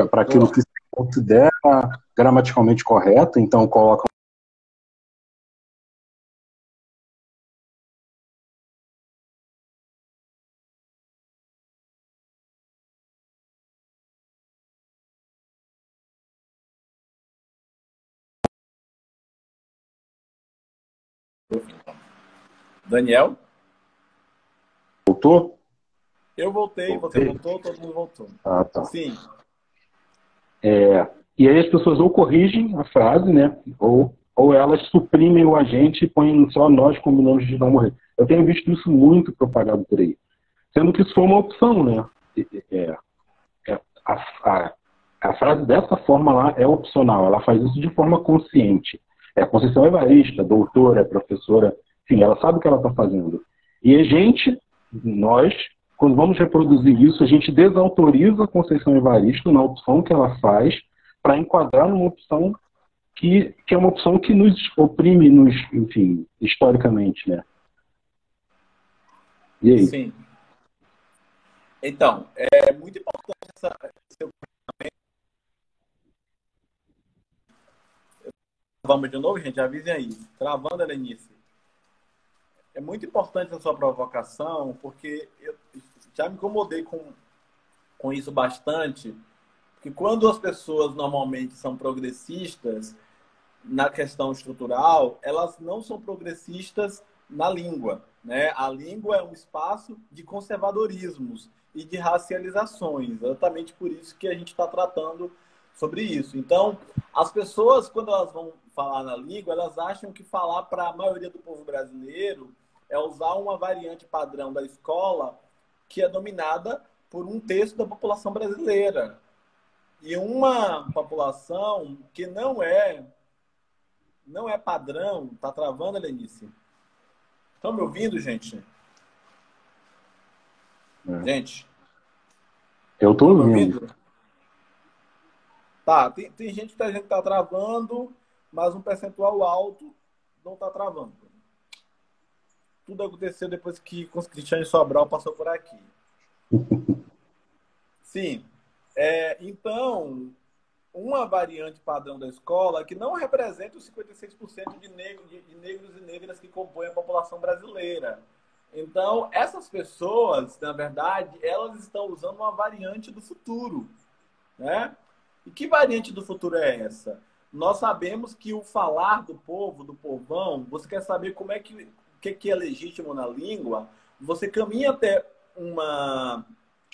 para aquilo que se considera gramaticalmente correto, então colocam Daniel? Voltou? Eu voltei, você voltou, todo mundo voltou. Ah, tá. Sim. E aí as pessoas ou corrigem a frase, né, ou elas suprimem o agente e põem só nós combinamos de não morrer. Eu tenho visto isso muito propagado por aí. Sendo que isso foi uma opção, né? A frase dessa forma lá é opcional, ela faz isso de forma consciente. A Conceição Evaristo, doutora, professora, enfim, ela sabe o que ela está fazendo. E a gente, nós, quando vamos reproduzir isso, a gente desautoriza a Conceição Evaristo na opção que ela faz para enquadrar numa opção que é uma opção que nos oprime, enfim, historicamente, né? E aí? Sim. Então, é muito importante esse Vamos de novo, gente? Avisem aí. Travando, Helenice. É muito importante a sua provocação, porque eu já me incomodei com isso bastante, porque quando as pessoas normalmente são progressistas na questão estrutural, elas não são progressistas na língua, né? A língua é um espaço de conservadorismos e de racializações, exatamente por isso que a gente está tratando sobre isso. Então, as pessoas, quando elas vão falar na língua, elas acham que falar para a maioria do povo brasileiro é usar uma variante padrão da escola que é dominada por um terço da população brasileira. E uma população que não é padrão. Tá travando, Lenice? Estão me ouvindo, gente? Gente? Eu estou ouvindo. Tá, tem gente que tá travando, mas um percentual alto não tá travando. Tudo aconteceu depois que o Cristiane Sobral passou por aqui. Sim. Então, uma variante padrão da escola que não representa os 56% de negros e negras que compõem a população brasileira. Então, essas pessoas, na verdade, elas estão usando uma variante do futuro, né? E que variante do futuro é essa? Nós sabemos que o falar do povo, do povão, você quer saber como é que é legítimo na língua, você caminha até uma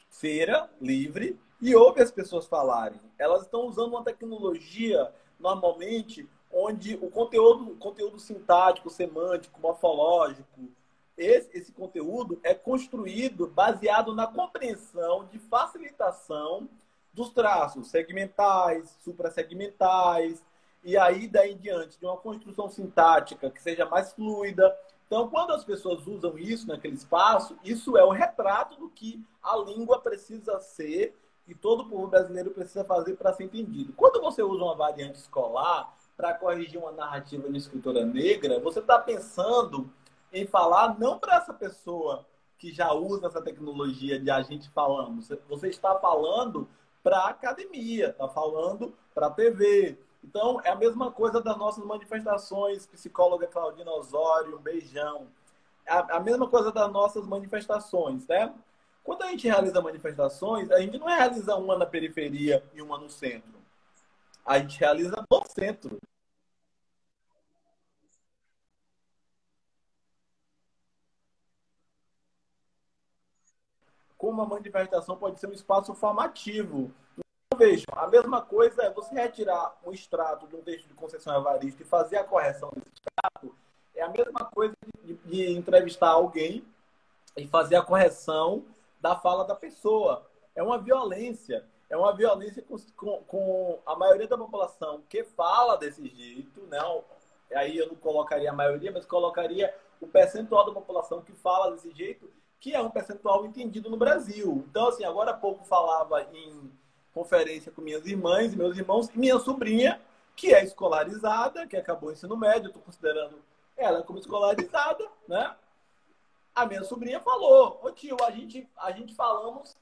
feira livre e ouve as pessoas falarem. Elas estão usando uma tecnologia, normalmente, onde o conteúdo sintático, semântico, morfológico, esse conteúdo é construído baseado na compreensão de facilitação dos traços segmentais, suprassegmentais, e aí daí em diante, de uma construção sintática que seja mais fluida. Então, quando as pessoas usam isso naquele espaço, isso é o retrato do que a língua precisa ser e todo o povo brasileiro precisa fazer para ser entendido. Quando você usa uma variante escolar para corrigir uma narrativa de escritora negra, você está pensando em falar não para essa pessoa que já usa essa tecnologia de a gente falando. Você está falando para a academia, está falando para a TV. Então, é a mesma coisa das nossas manifestações, psicóloga Claudina Osório, um beijão. É a mesma coisa das nossas manifestações, né? Quando a gente realiza manifestações, a gente não realiza uma na periferia e uma no centro. A gente realiza no centro. Como a manifestação pode ser um espaço formativo. Vejam, a mesma coisa é você retirar um extrato de um texto de Conceição Evaristo e fazer a correção desse extrato, é a mesma coisa de entrevistar alguém e fazer a correção da fala da pessoa. É uma violência. É uma violência com a maioria da população que fala desse jeito, né? Aí eu não colocaria a maioria, mas colocaria o percentual da população que fala desse jeito, que é um percentual entendido no Brasil. Então, assim, agora há pouco falava em conferência com minhas irmãs e meus irmãos, e minha sobrinha, que é escolarizada, que acabou o ensino médio, estou considerando ela como escolarizada, né? A minha sobrinha falou: ô tio, a gente falamos,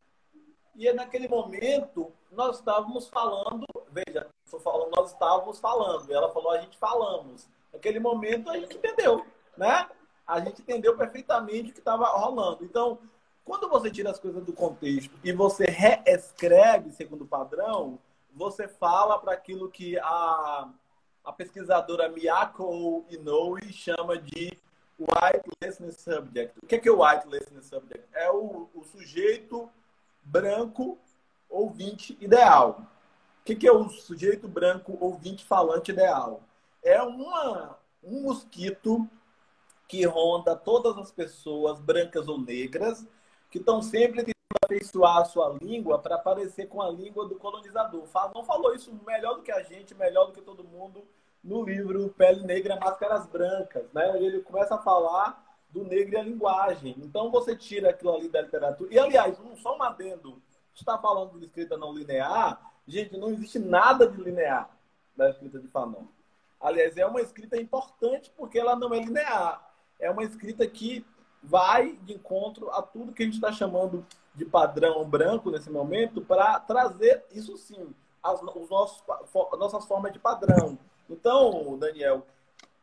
e naquele momento nós estávamos falando, veja, estou falando, nós estávamos falando, e ela falou: a gente falamos. Naquele momento a gente entendeu, né? A gente entendeu perfeitamente o que estava rolando. Então, quando você tira as coisas do contexto e você reescreve segundo o padrão, você fala para aquilo que a pesquisadora Miyako Inoue chama de white listening subject. O que é o white listening subject? É o sujeito branco ouvinte ideal. O que é o sujeito branco ouvinte falante ideal? É um mosquito que ronda todas as pessoas, brancas ou negras, que estão sempre tentando afeiçoar a sua língua para parecer com a língua do colonizador. Não falou isso melhor do que a gente, melhor do que todo mundo, no livro Pele Negra, Máscaras Brancas, né? Onde ele começa a falar do negro e a linguagem. Então você tira aquilo ali da literatura. E, aliás, só um adendo, está falando de escrita não linear, gente, não existe nada de linear da escrita de Fanon. Aliás, é uma escrita importante porque ela não é linear. É uma escrita que vai de encontro a tudo que a gente está chamando de padrão branco nesse momento, para trazer, isso sim, as nossas formas de padrão. Então, Daniel,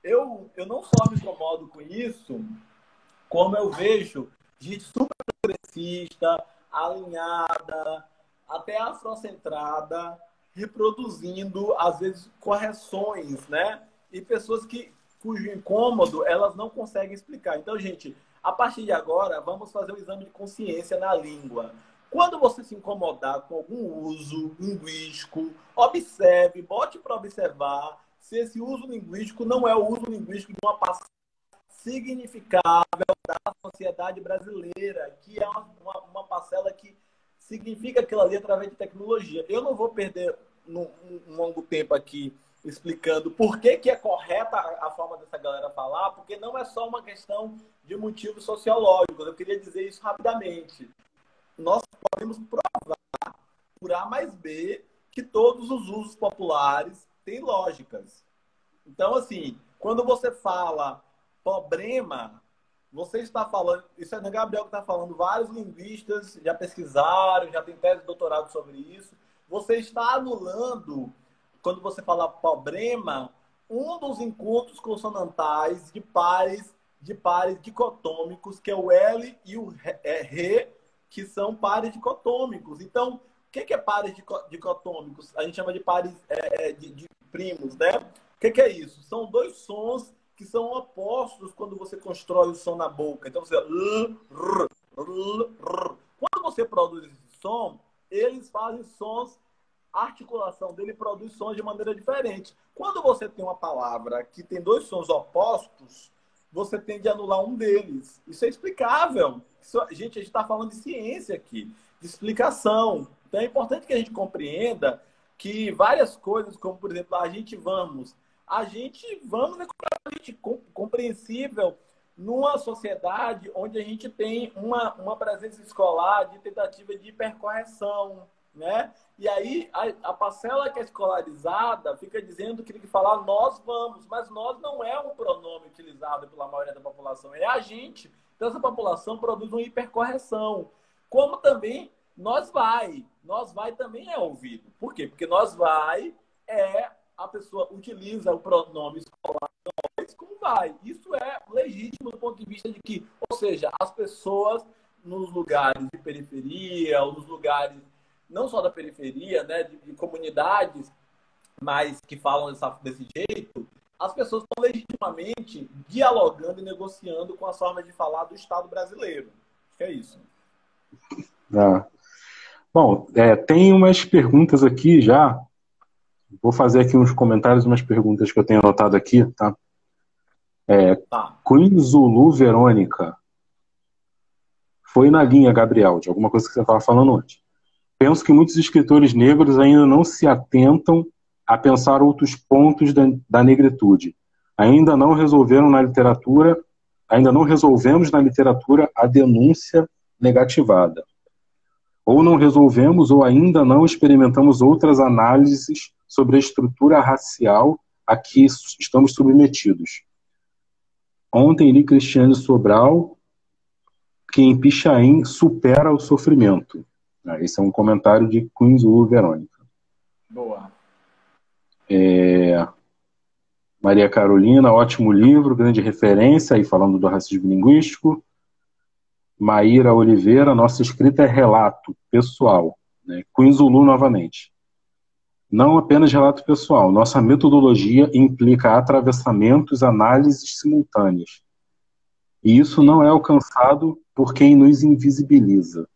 eu não só me incomodo com isso, como eu vejo gente super progressista, alinhada, até afrocentrada, reproduzindo, às vezes, correções, né? E pessoas cujo incômodo elas não conseguem explicar. Então, gente, a partir de agora, vamos fazer um exame de consciência na língua. Quando você se incomodar com algum uso linguístico, observe, bote para observar se esse uso linguístico não é o uso linguístico de uma passagem significável da sociedade brasileira, que é uma parcela que significa aquilo ali através de tecnologia. Eu não vou perder um longo tempo aqui explicando por que é correta a forma dessa galera falar, porque não é só uma questão de motivos sociológicos. Eu queria dizer isso rapidamente. Nós podemos provar, por A mais B, que todos os usos populares têm lógicas. Então, assim, quando você fala problema, você está falando, isso é o Gabriel que está falando, vários linguistas já pesquisaram, já tem tese de doutorado sobre isso. Você está anulando, quando você fala problema, um dos encontros consonantais de pares dicotômicos, que é o L e o R, que são pares dicotômicos. Então, o que é pares dicotômicos? A gente chama de pares de primos, né? O que é isso? São dois sons que são opostos quando você constrói o som na boca. Então, você... Quando você produz esse som, eles fazem sons, a articulação dele produz sons de maneira diferente. Quando você tem uma palavra que tem dois sons opostos, você tende a anular um deles. Isso é explicável. Gente, a gente está falando de ciência aqui, de explicação. Então é importante que a gente compreenda que várias coisas, como por exemplo, a gente vamos é completamente compreensível numa sociedade onde a gente tem uma presença escolar de tentativa de hipercorreção, né? E aí a parcela que é escolarizada fica dizendo que tem que falar nós vamos, mas nós não é um pronome utilizado pela maioria da população, é a gente. Então essa população produz uma hipercorreção. Como também nós vai também é ouvido. Por quê? Porque nós vai a pessoa utiliza o pronome escolar nós como vai. Isso é legítimo do ponto de vista de que, ou seja, as pessoas nos lugares de periferia, ou nos lugares não só da periferia, né, de comunidades, mas que falam desse jeito, as pessoas estão legitimamente dialogando e negociando com as formas de falar do Estado brasileiro. Acho que é isso. Bom, tem umas perguntas aqui já. Vou fazer aqui uns comentários, umas perguntas que eu tenho anotado aqui, tá? Queen Zulu Verônica. Foi na linha, Gabriel, de alguma coisa que você estava falando antes. Penso que muitos escritores negros ainda não se atentam a pensar outros pontos da negritude. Ainda não resolvemos na literatura a denúncia negativada. Ou não resolvemos ou ainda não experimentamos outras análises sobre a estrutura racial a que estamos submetidos. Ontem li Cristiane Sobral, que em Pichain supera o sofrimento. Esse é um comentário de Queen Zulu Verônica. Boa. Maria Carolina, ótimo livro, grande referência, aí falando do racismo linguístico. Maíra Oliveira, nossa escrita é relato pessoal. Né? Queen Zulu novamente. Não apenas relato pessoal, nossa metodologia implica atravessamentos, análises simultâneas. E isso não é alcançado por quem nos invisibiliza.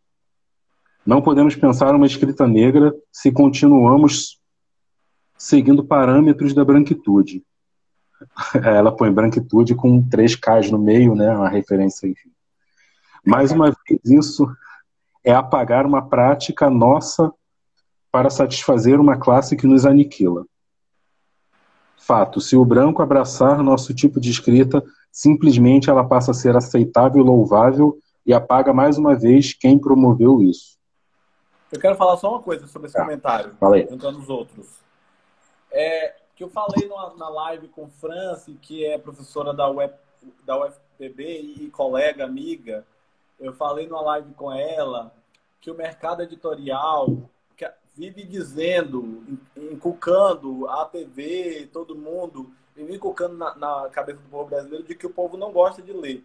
Não podemos pensar uma escrita negra se continuamos seguindo parâmetros da branquitude. Ela põe branquitude com 3 Ks no meio, né? Uma referência, enfim. Mais uma vez, isso é apagar uma prática nossa para satisfazer uma classe que nos aniquila. Fato, se o branco abraçar nosso tipo de escrita, Simplesmente ela passa a ser aceitável e louvável e apaga mais uma vez quem promoveu isso. Eu quero falar só uma coisa sobre esse comentário, Fala aí. juntando os outros. Que eu falei na live com Franci, que é professora da UFPB e colega, amiga. Eu falei numa live com ela que o mercado editorial vive dizendo, inculcando a TV, todo mundo, vive inculcando na cabeça do povo brasileiro de que o povo não gosta de ler.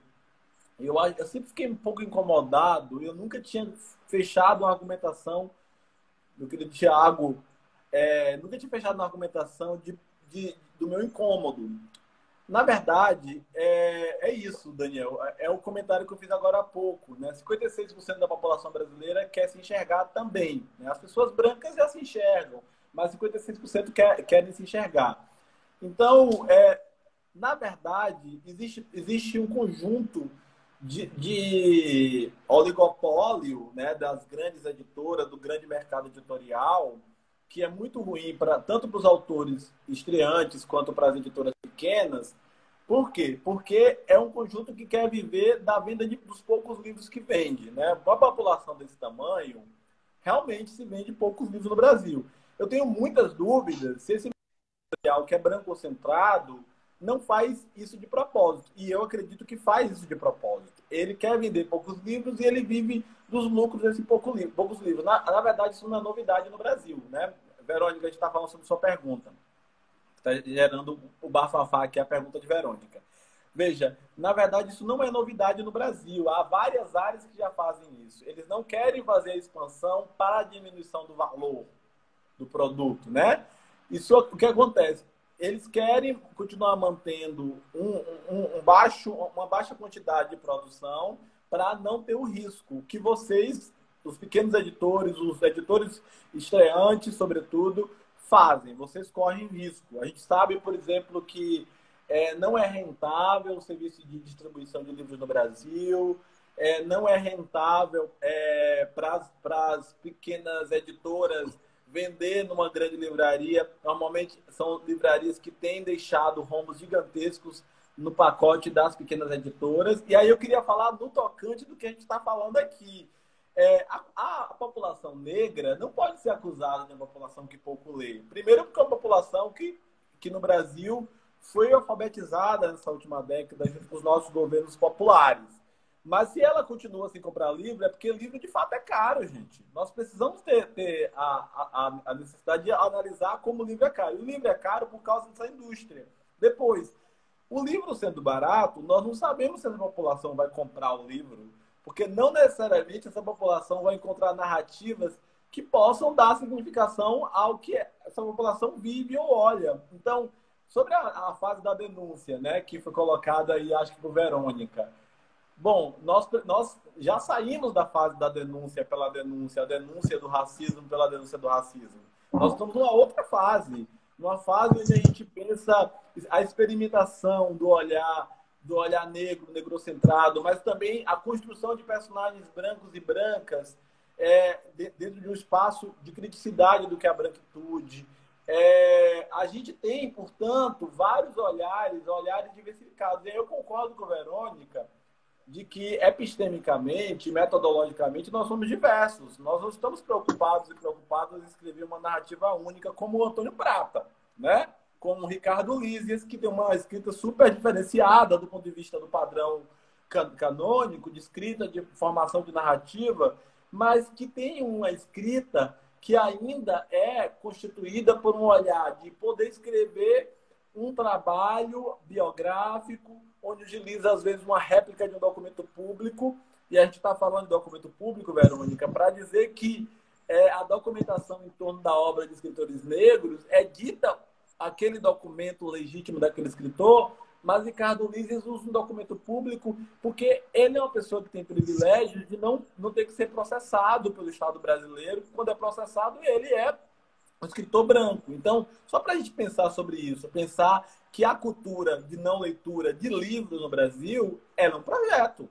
Eu sempre fiquei um pouco incomodado, eu nunca tinha fechado uma argumentação, meu querido Tiago, nunca tinha fechado uma argumentação do meu incômodo. Na verdade, é isso, Daniel. É o comentário que eu fiz agora há pouco. Né? 56% da população brasileira quer se enxergar também. Né? As pessoas brancas já se enxergam, mas 56% querem se enxergar. Então, na verdade, existe um conjunto de oligopólio, né, das grandes editoras, do grande mercado editorial, que é muito ruim tanto para os autores estreantes quanto para as editoras pequenas. Por quê? Porque é um conjunto que quer viver da venda dos poucos livros que vende. Né? Uma população desse tamanho, realmente se vende poucos livros no Brasil. Eu tenho muitas dúvidas se esse editorial que é branco-centrado não faz isso de propósito. E eu acredito que faz isso de propósito. Ele quer vender poucos livros e ele vive dos lucros desses poucos livros. Na verdade, isso não é novidade no Brasil. Né? Verônica, a gente está falando sobre sua pergunta. Está gerando o bafafá, que é a pergunta de Verônica. Veja, na verdade, isso não é novidade no Brasil. Há várias áreas que já fazem isso. Eles não querem fazer a expansão para a diminuição do valor do produto, né? Isso, o que acontece? Eles querem continuar mantendo uma baixa quantidade de produção para não ter o risco que vocês, os pequenos editores, os editores estreantes, sobretudo, fazem. Vocês correm risco. A gente sabe, por exemplo, que não é rentável o serviço de distribuição de livros no Brasil, não é rentável para as pequenas editoras vender numa grande livraria. Normalmente são livrarias que têm deixado rombos gigantescos no pacote das pequenas editoras. E aí eu queria falar no tocante do que a gente está falando aqui. A população negra não pode ser acusada de uma população que pouco lê. Primeiro porque é uma população que no Brasil foi alfabetizada nessa última década junto com os nossos governos populares. Mas se ela continua sem comprar livro, é porque livro de fato é caro, gente. Nós precisamos ter a necessidade de analisar como o livro é caro. E o livro é caro por causa dessa indústria. Depois, o livro sendo barato, nós não sabemos se a população vai comprar o livro, porque não necessariamente essa população vai encontrar narrativas que possam dar significação ao que essa população vive ou olha. Então, sobre a fase da denúncia, né, que foi colocada aí, acho que por Verônica. Bom, nós já saímos da fase da denúncia pela denúncia, a denúncia do racismo pela denúncia do racismo. Nós estamos numa outra fase, numa fase onde a gente pensa a experimentação do olhar negro, negrocentrado, mas também a construção de personagens brancos e brancas dentro de um espaço de criticidade do que é a branquitude. A gente tem, portanto, vários olhares diversificados. E aí eu concordo com a Verônica de que epistemicamente, metodologicamente, nós somos diversos. Nós não estamos preocupados em escrever uma narrativa única como o Antônio Prata, né? Como o Ricardo Lísias, que tem uma escrita super diferenciada do ponto de vista do padrão canônico, de escrita, de formação de narrativa, mas que tem uma escrita que ainda é constituída por um olhar de poder escrever um trabalho biográfico, onde utiliza, às vezes, uma réplica de um documento público. E a gente está falando de documento público, Verônica, para dizer que a documentação em torno da obra de escritores negros é dita aquele documento legítimo daquele escritor, mas Ricardo Lísias usa um documento público porque ele é uma pessoa que tem privilégio de não ter que ser processado pelo Estado brasileiro. Quando é processado, ele é um escritor branco. Então, só para a gente pensar sobre isso, pensar que a cultura de não leitura de livros no Brasil é um projeto.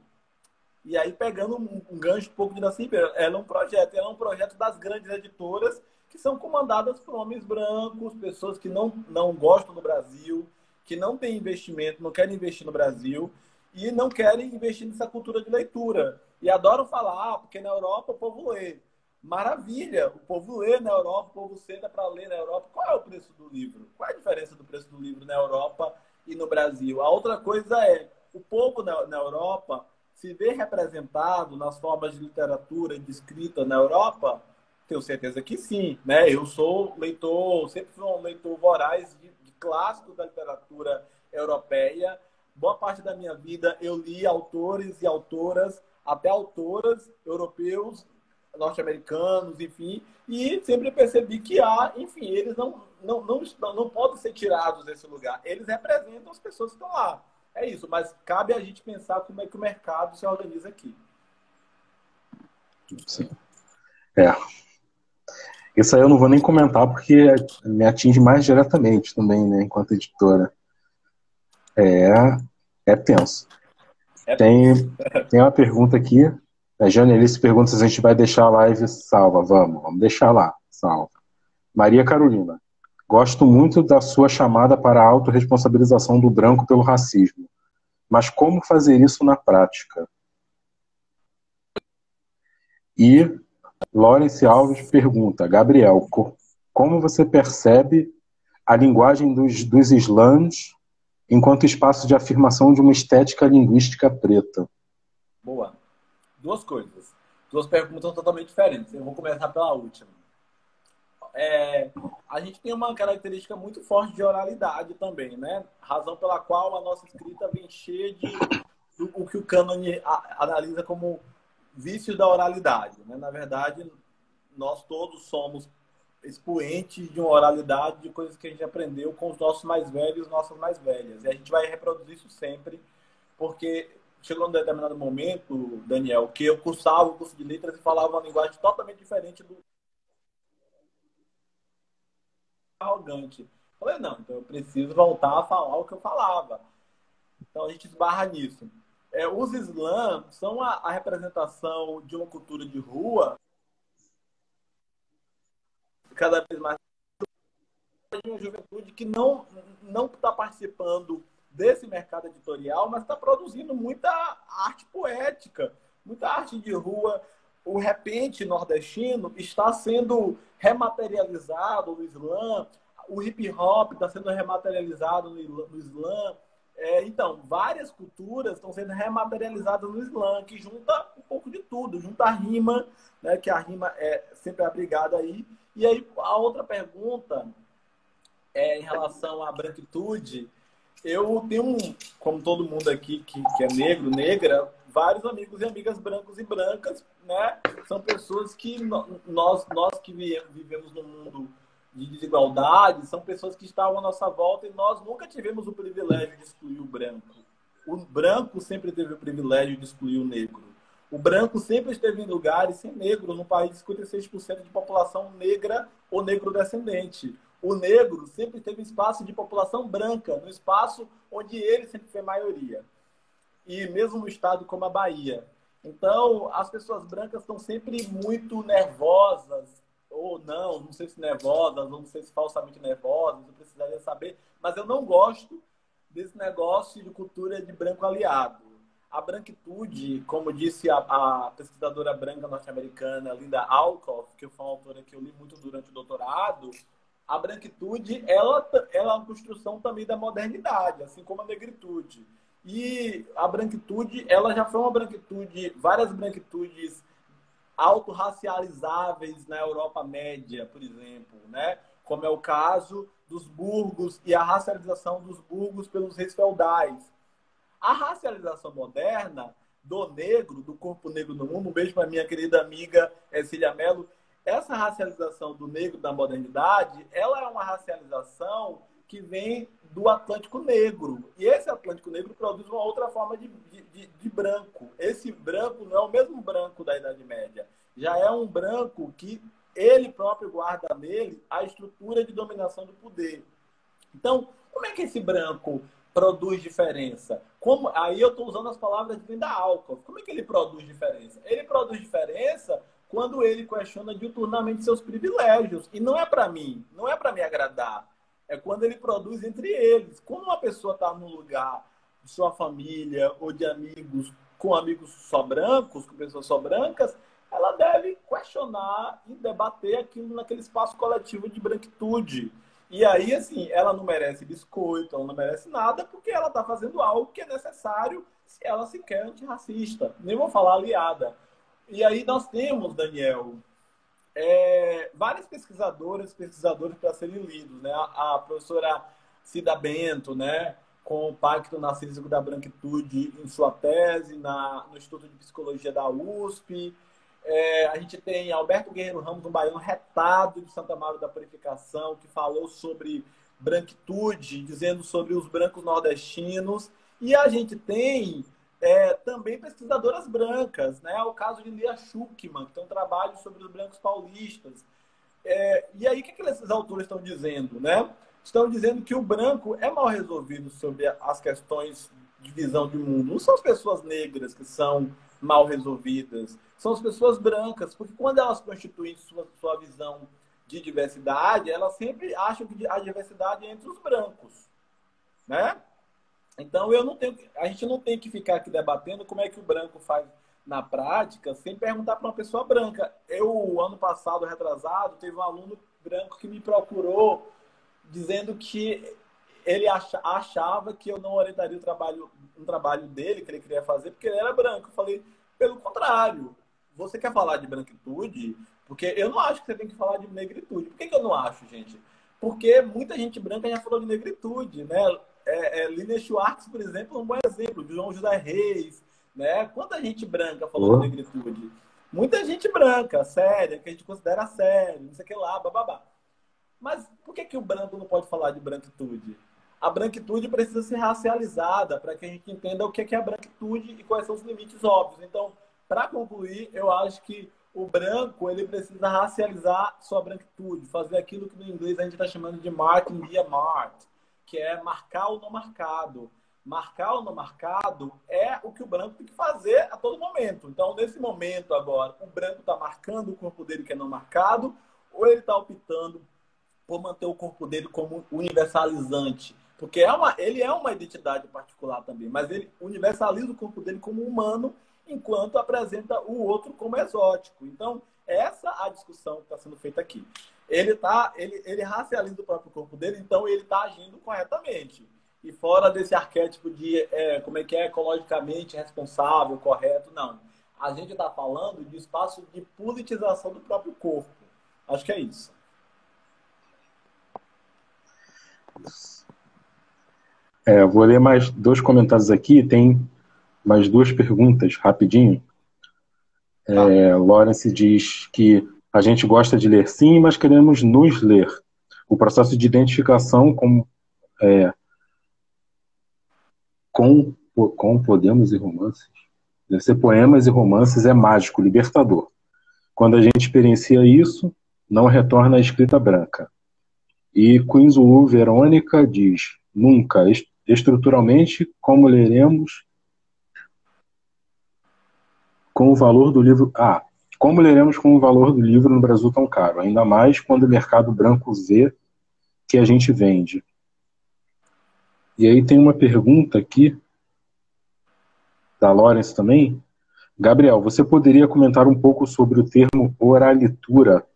E aí, pegando um gancho um pouco de Nassim Ribeiro, ela é um projeto das grandes editoras que são comandadas por homens brancos, pessoas que não gostam do Brasil, que não têm investimento, não querem investir no Brasil e não querem investir nessa cultura de leitura. E adoram falar, porque na Europa o povo lê. Maravilha, o povo lê na Europa, o povo senta para ler na Europa. Qual é o preço do livro? Qual é a diferença do preço do livro na Europa e no Brasil? A outra coisa é, o povo na Europa se vê representado nas formas de literatura e de escrita na Europa? Tenho certeza que sim, né? Eu sou leitor, sempre fui um leitor voraz de clássicos da literatura europeia. Boa parte da minha vida eu li autores e autoras, até autoras europeus, norte-americanos, enfim, e sempre percebi que enfim, eles não podem ser tirados desse lugar. Eles representam as pessoas que estão lá. É isso, mas cabe a gente pensar como é que o mercado se organiza aqui. Sim. Isso aí eu não vou nem comentar porque me atinge mais diretamente também, né, enquanto editora. É tenso. Tem uma pergunta aqui. A Janelice pergunta se a gente vai deixar a live salva. Vamos deixar lá, salva. Maria Carolina. Gosto muito da sua chamada para a autorresponsabilização do branco pelo racismo. Mas como fazer isso na prática? E Lawrence Alves pergunta, Gabriel, como você percebe a linguagem dos slams enquanto espaço de afirmação de uma estética linguística preta? Boa. Duas coisas. Duas perguntas totalmente diferentes. Eu vou começar pela última. A gente tem uma característica muito forte de oralidade também, né? Razão pela qual a nossa escrita vem cheia de o que o cânone analisa como vício da oralidade, né? Na verdade, nós todos somos expoentes de uma oralidade de coisas que a gente aprendeu com os nossos mais velhos e nossas mais velhas. E a gente vai reproduzir isso sempre, porque chegou um determinado momento, Daniel, que eu cursava o curso de letras e falava uma linguagem totalmente diferente do arrogante. Falei, não, então eu preciso voltar a falar o que eu falava. Então a gente esbarra nisso. Os slams são a representação de uma cultura de rua cada vez mais de uma juventude que não está participando desse mercado editorial, mas está produzindo muita arte poética, muita arte de rua. O repente nordestino está sendo rematerializado no slam, o hip hop está sendo rematerializado no slam. Então, várias culturas estão sendo rematerializadas no slam, que junta um pouco de tudo, junta a rima, né, que a rima é sempre abrigada aí. E aí, a outra pergunta em relação à branquitude, eu tenho, como todo mundo aqui que é negro, negra, vários amigos e amigas brancos e brancas, né? São pessoas que nós que vivemos num mundo de desigualdade, são pessoas que estavam à nossa volta e nós nunca tivemos o privilégio de excluir o branco. O branco sempre teve o privilégio de excluir o negro. O branco sempre esteve em lugares sem negro, num país de 56% de população negra ou negro-descendente. O negro sempre teve espaço de população branca, no espaço onde ele sempre foi maioria. E mesmo no estado como a Bahia. Então, as pessoas brancas estão sempre muito nervosas, ou não sei se nervosas, ou não sei se falsamente nervosas, eu precisaria saber, mas eu não gosto desse negócio de cultura de branco aliado. A branquitude, como disse a pesquisadora branca norte-americana Linda Alcoff, que foi uma autora que eu li muito durante o doutorado, a branquitude ela é uma construção também da modernidade, assim como a negritude. E a branquitude, ela já foi uma branquitude, várias branquitudes autorracializáveis na Europa média, por exemplo, né? Como é o caso dos burgos e a racialização dos burgos pelos reis feudais. A racialização moderna do negro, do corpo negro no mundo, um beijo para minha querida amiga Cília Mello, essa racialização do negro da modernidade, ela é uma racialização que vem do Atlântico Negro. E esse Atlântico Negro produz uma outra forma de branco. Esse branco não é o mesmo branco da Idade Média. Já é um branco que ele próprio guarda nele a estrutura de dominação do poder. Então, como é que esse branco produz diferença? Aí eu estou usando as palavras de Linda Alcoff. Como é que ele produz diferença? Ele produz diferença quando ele questiona diuturnamente seus privilégios. E não é para mim, não é para me agradar. é quando ele produz entre eles. Quando uma pessoa está num lugar de sua família ou de amigos, com amigos só brancos, com pessoas só brancas, ela deve questionar e debater aquilo naquele espaço coletivo de branquitude. E aí, assim, ela não merece biscoito, ela não merece nada, porque ela está fazendo algo que é necessário se ela se quer antirracista. Nem vou falar aliada. E aí nós temos, Daniel, várias pesquisadores para serem lidos, né? A professora Cida Bento, né? Com o Pacto Narcísico da Branquitude em sua tese no Instituto de Psicologia da USP. A gente tem Alberto Guerreiro Ramos, um baiano retado de Santa Maria da Purificação, que falou sobre branquitude, dizendo sobre os brancos nordestinos. E a gente tem também pesquisadoras brancas, né? O caso de Lia Schuckmann, que tem um trabalho sobre os brancos paulistas. E aí, o que esses autores estão dizendo, né? Estão dizendo que o branco é mal resolvido sobre as questões de visão de mundo. Não são as pessoas negras que são mal resolvidas, são as pessoas brancas, porque quando elas constituem sua visão de diversidade, elas sempre acham que a diversidade é entre os brancos, né? Então, a gente não tem que ficar aqui debatendo como é que o branco faz na prática sem perguntar para uma pessoa branca. Ano passado, retrasado, teve um aluno branco que me procurou dizendo que ele achava que eu não orientaria um trabalho dele, que ele queria fazer, porque ele era branco. Eu falei, pelo contrário, você quer falar de branquitude? Porque eu não acho que você tem que falar de negritude. Por que eu não acho, gente? Porque muita gente branca já falou de negritude, né? Lina Schwartz, por exemplo, é um bom exemplo, de João José Reis, né? Quanta gente branca falou de negritude? Muita gente branca, séria, que a gente considera séria, não sei o que lá, bababá. Mas por que o branco não pode falar de branquitude? A branquitude precisa ser racializada para que a gente entenda o que é a branquitude e quais são os limites óbvios. Então, para concluir, eu acho que o branco ele precisa racializar sua branquitude, fazer aquilo que no inglês a gente está chamando de marking the marked, que é marcar o não marcado. Marcar o não marcado é o que o branco tem que fazer a todo momento. Então, nesse momento agora, o branco está marcando o corpo dele que é não marcado, ou ele está optando por manter o corpo dele como universalizante? Porque ele é uma identidade particular também, mas ele universaliza o corpo dele como humano, enquanto apresenta o outro como exótico. Então, essa é a discussão que está sendo feita aqui. Ele racializa o próprio corpo dele, então ele está agindo corretamente. E fora desse arquétipo de ecologicamente responsável, correto, não. A gente está falando de espaço de politização do próprio corpo. Acho que é isso. Vou ler mais 2 comentários aqui. Tem mais 2 perguntas, rapidinho. Lawrence diz que a gente gosta de ler sim, mas queremos nos ler. O processo de identificação com poemas e romances, deve ser poemas e romances, é mágico, libertador. Quando a gente experiencia isso, não retorna à escrita branca. E Queen Zulu Verônica diz, nunca, estruturalmente, como leremos com o valor do livro... como leremos com o valor do livro no Brasil tão caro? Ainda mais quando o mercado branco vê que a gente vende. E aí tem uma pergunta aqui, da Lawrence também. Gabriel, você poderia comentar um pouco sobre o termo oralitura?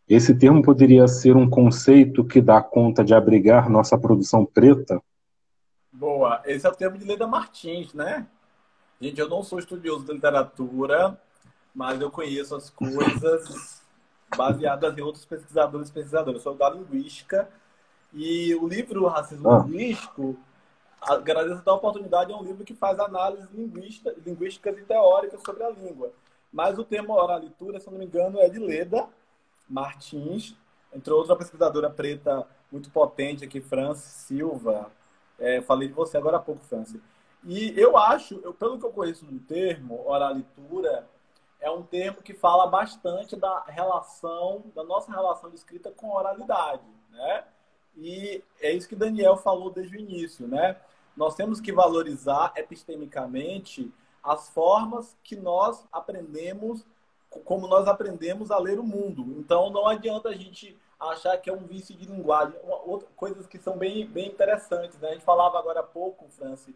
Esse termo poderia ser um conceito que dá conta de abrigar nossa produção preta? Boa. Esse é o termo de Leda Martins, né? Gente, eu não sou estudioso de literatura, mas eu conheço as coisas baseadas em outros pesquisadores e pesquisadoras. Eu sou da linguística e o livro Racismo Linguístico, agradeço a oportunidade, é um livro que faz análises linguísticas e teóricas sobre a língua. Mas o termo oralitura, se eu não me engano, é de Leda Martins, entre outra pesquisadora preta muito potente aqui, Francis Silva. Falei de você agora há pouco, Francis. E eu acho, pelo que eu conheço do termo, oralitura, é um termo que fala bastante da nossa relação de escrita com oralidade, né? E é isso que Daniel falou desde o início, né? Nós temos que valorizar epistemicamente as formas que nós aprendemos, como nós aprendemos a ler o mundo. Então, não adianta a gente achar que é um vício de linguagem. Coisas que são bem interessantes, né? A gente falava agora há pouco, Franci,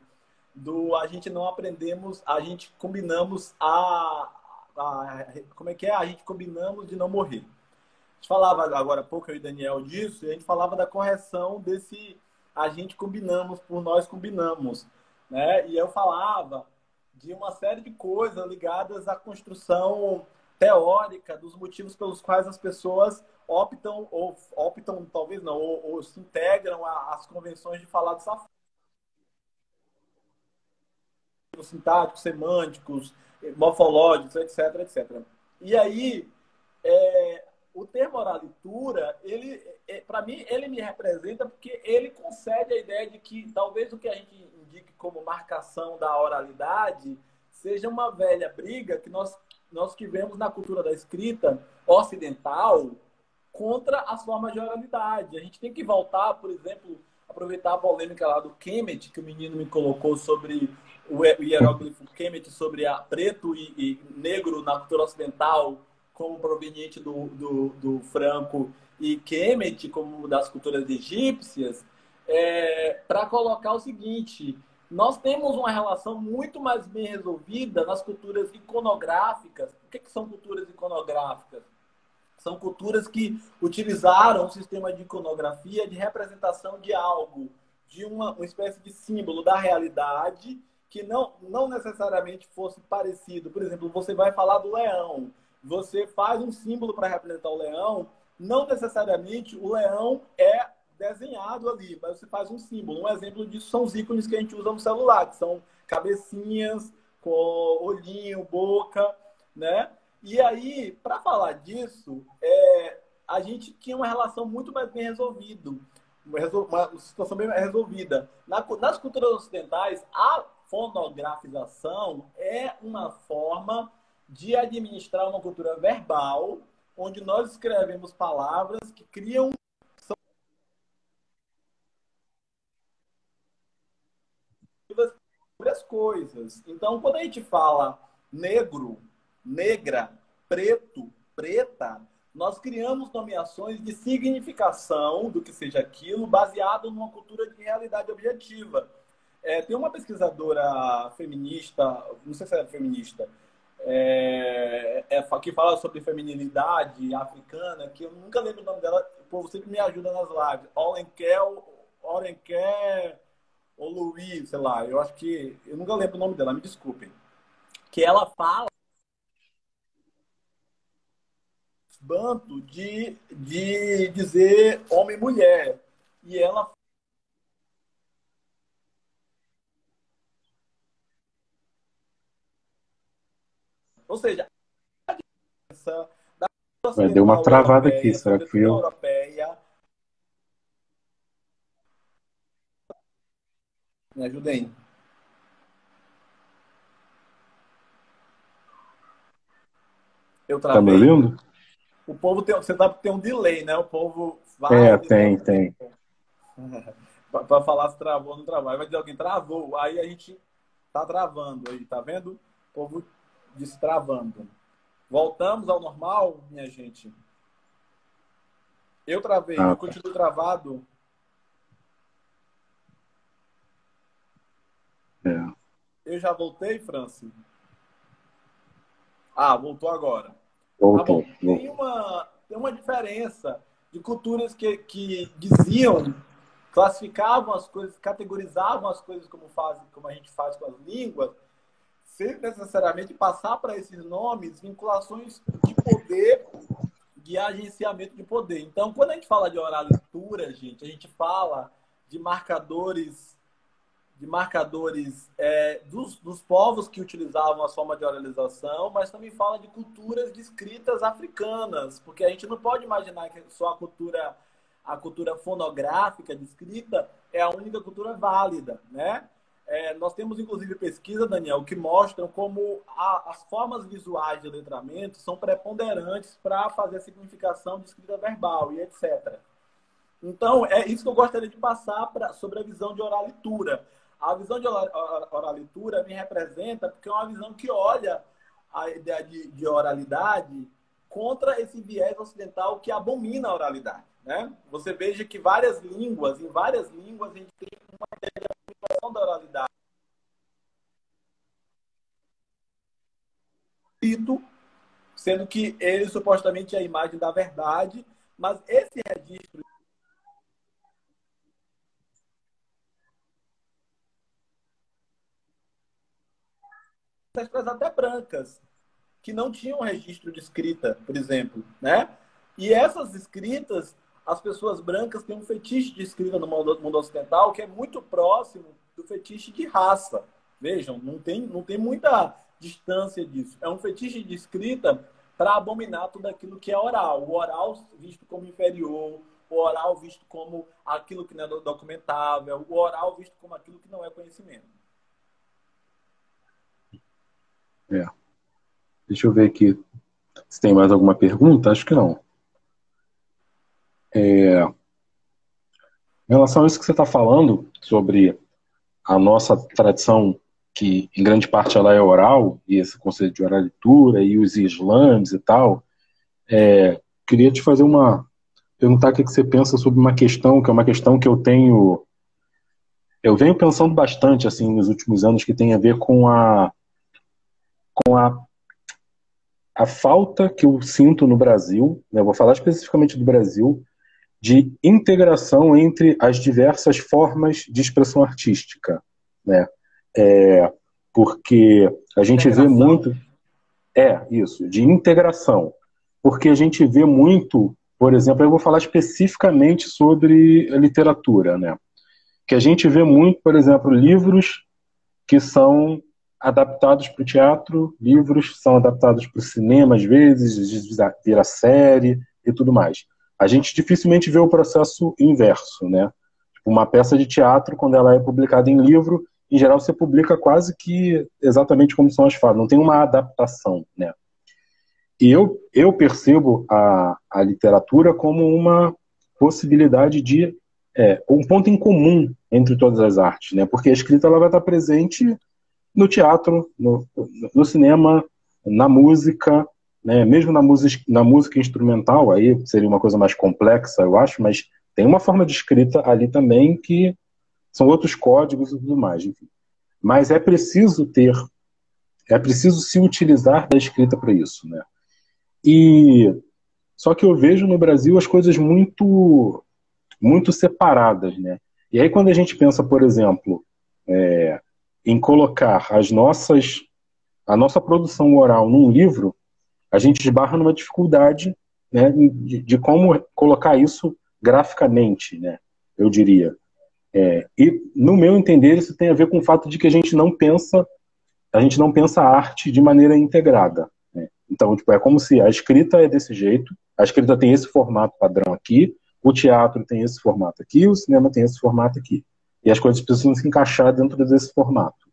a gente não aprendemos, a gente combinamos como é que é? A gente combinamos de não morrer. A gente falava agora há pouco, eu e Daniel, disso, e a gente falava da correção desse a gente combinamos por nós combinamos, né? E eu falava de uma série de coisas ligadas à construção teórica dos motivos pelos quais as pessoas optam talvez não, ou se integram às convenções de falar dessa forma. Sintáticos, semânticos, morfológicos, etc, etc. E aí, o termo oralitura, ele, para mim, ele me representa porque ele concede a ideia de que talvez o que a gente indique como marcação da oralidade seja uma velha briga que nós tivemos na cultura da escrita ocidental contra as formas de oralidade. A gente tem que voltar, por exemplo, aproveitar a polêmica lá do Kemet, que o menino me colocou sobre o hieróglifo Kemet, sobre preto e negro na cultura ocidental, como proveniente do franco, e Kemet, como das culturas egípcias, para colocar o seguinte: nós temos uma relação muito mais bem resolvida nas culturas iconográficas. O que são culturas iconográficas? São culturas que utilizaram um sistema de iconografia, de representação de algo, de uma espécie de símbolo da realidade, que não necessariamente fosse parecido. Por exemplo, você vai falar do leão, você faz um símbolo para representar o leão, não necessariamente o leão é desenhado ali, mas você faz um símbolo. Um exemplo disso são os ícones que a gente usa no celular, que são cabecinhas, com olhinho, boca, né? E aí, para falar disso, a gente tinha uma relação muito mais bem resolvida, uma situação bem resolvida. Nas culturas ocidentais, a fonografização é uma forma de administrar uma cultura verbal, onde nós escrevemos palavras que criam sobre as coisas. Então, quando a gente fala negro, negra, preto, preta, nós criamos nomeações de significação do que seja aquilo, baseado numa cultura de realidade objetiva. Tem uma pesquisadora feminista, não sei se é feminista, que fala sobre feminilidade africana, que eu nunca lembro o nome dela, o povo sempre me ajuda nas lives. Orenke ou Louis, sei lá, eu acho que... Eu nunca lembro o nome dela, me desculpem. Que ela fala banto de dizer homem e mulher. E ela... Ou seja, essa da Deu uma ocidental travada aqui, europeia, será que fui sobretudo eu? europeia... Me ajudem. Eu Tá me travei? ouvindo? O povo tem, você sabe que tem um delay, né? O povo vai e demora um Tem. tempo para falar se travou ou não travou. Aí vai dizer alguém travou, aí a gente tá travando aí, tá vendo? O povo disse travando. Voltamos ao normal, minha gente. Eu travei, Ah, eu tá. continuo travado. É. Eu já voltei, Franci? Ah, voltou agora. Tá Voltou. bom. Tem uma diferença de culturas que diziam, classificavam as coisas, categorizavam as coisas como a gente faz com as línguas, sem necessariamente passar para esses nomes vinculações de poder, de agenciamento de poder. Então, quando a gente fala de oralitura, gente, a gente fala de marcadores dos povos que utilizavam a forma de oralização, mas também fala de culturas de escritas africanas, porque a gente não pode imaginar que só a cultura fonográfica de escrita é a única cultura válida, né? Nós temos, inclusive, pesquisa, Daniel, que mostram como as formas visuais de letramento são preponderantes para fazer a significação de escrita verbal e etc. Então, é isso que eu gostaria de passar sobre a visão de oralitura. A visão de oralitura me representa porque é uma visão que olha a ideia de oralidade contra esse viés ocidental que abomina a oralidade. né? Você veja que em várias línguas a gente tem uma interpretação da oralidade. Sendo que ele supostamente é a imagem da verdade, mas esse registro das até brancas, que não tinham registro de escrita, por exemplo, né? E essas escritas, as pessoas brancas têm um fetiche de escrita no mundo ocidental que é muito próximo do fetiche de raça. Vejam, não tem muita distância disso. É um fetiche de escrita para abominar tudo aquilo que é oral. O oral visto como inferior, o oral visto como aquilo que não é documentável, o oral visto como aquilo que não é conhecimento. É. Deixa eu ver aqui se tem mais alguma pergunta. Acho que não. Em relação a isso que você está falando, sobre a nossa tradição, que em grande parte ela é oral, e esse conceito de oralitura, e os slams e tal, queria te fazer perguntar o que você pensa sobre uma questão, que é uma questão que eu venho pensando bastante, assim, nos últimos anos, que tem a ver com a falta que eu sinto no Brasil, né, eu vou falar especificamente do Brasil, de integração entre as diversas formas de expressão artística, né? Porque a gente vê muito... isso, de integração. Porque a gente vê muito, por exemplo, eu vou falar especificamente sobre a literatura, né? Que a gente vê muito, por exemplo, livros que são adaptados para o teatro, livros que são adaptados para o cinema, às vezes, vira série e tudo mais. A gente dificilmente vê o processo inverso, né? Uma peça de teatro, quando ela é publicada em livro, em geral você publica quase que exatamente como são as falas, não tem uma adaptação, né? E eu percebo a literatura como uma possibilidade de um ponto em comum entre todas as artes, né? Porque a escrita ela vai estar presente no teatro, no cinema, na música, né? Mesmo na música instrumental, aí seria uma coisa mais complexa, eu acho, mas tem uma forma de escrita ali também que são outros códigos e tudo mais, enfim. Mas é preciso se utilizar da escrita para isso, né? E só que eu vejo no Brasil as coisas muito muito separadas, né? E aí quando a gente pensa, por exemplo, em colocar a nossa produção oral num livro, a gente esbarra numa dificuldade, né, de como colocar isso graficamente, né? Eu diria. E no meu entender isso tem a ver com o fato de que a gente não pensa a arte de maneira integrada, né? Então, tipo, é como se a escrita é desse jeito, a escrita tem esse formato padrão aqui, o teatro tem esse formato aqui, o cinema tem esse formato aqui. E as coisas precisam se encaixar dentro desse formato.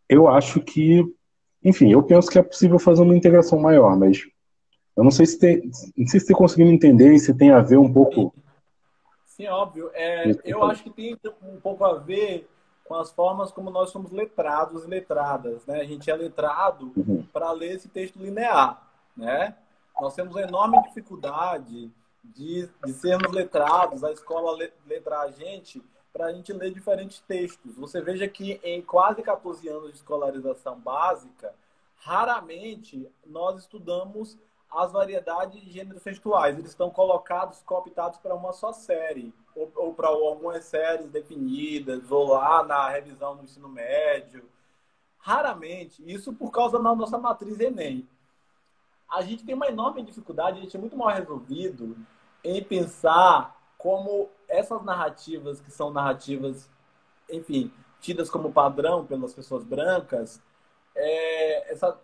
Eu acho que, enfim, eu penso que é possível fazer uma integração maior, mas eu não sei não sei se você conseguiu entender e se tem a ver um pouco. Sim, óbvio. Eu acho que tem um pouco a ver com as formas como nós somos letrados e letradas, né? A gente é letrado para ler esse texto linear, né? Nós temos uma enorme dificuldade de sermos letrados, a escola letrar a gente para a gente ler diferentes textos. Você veja que em quase 14 anos de escolarização básica, raramente nós estudamos as variedades de gêneros textuais. Eles estão colocados, cooptados para uma só série, ou para algumas séries definidas, ou lá na revisão do ensino médio. Raramente, isso por causa da nossa matriz Enem. A gente tem uma enorme dificuldade, a gente é muito mal resolvido em pensar como essas narrativas, que são narrativas, enfim, tidas como padrão pelas pessoas brancas,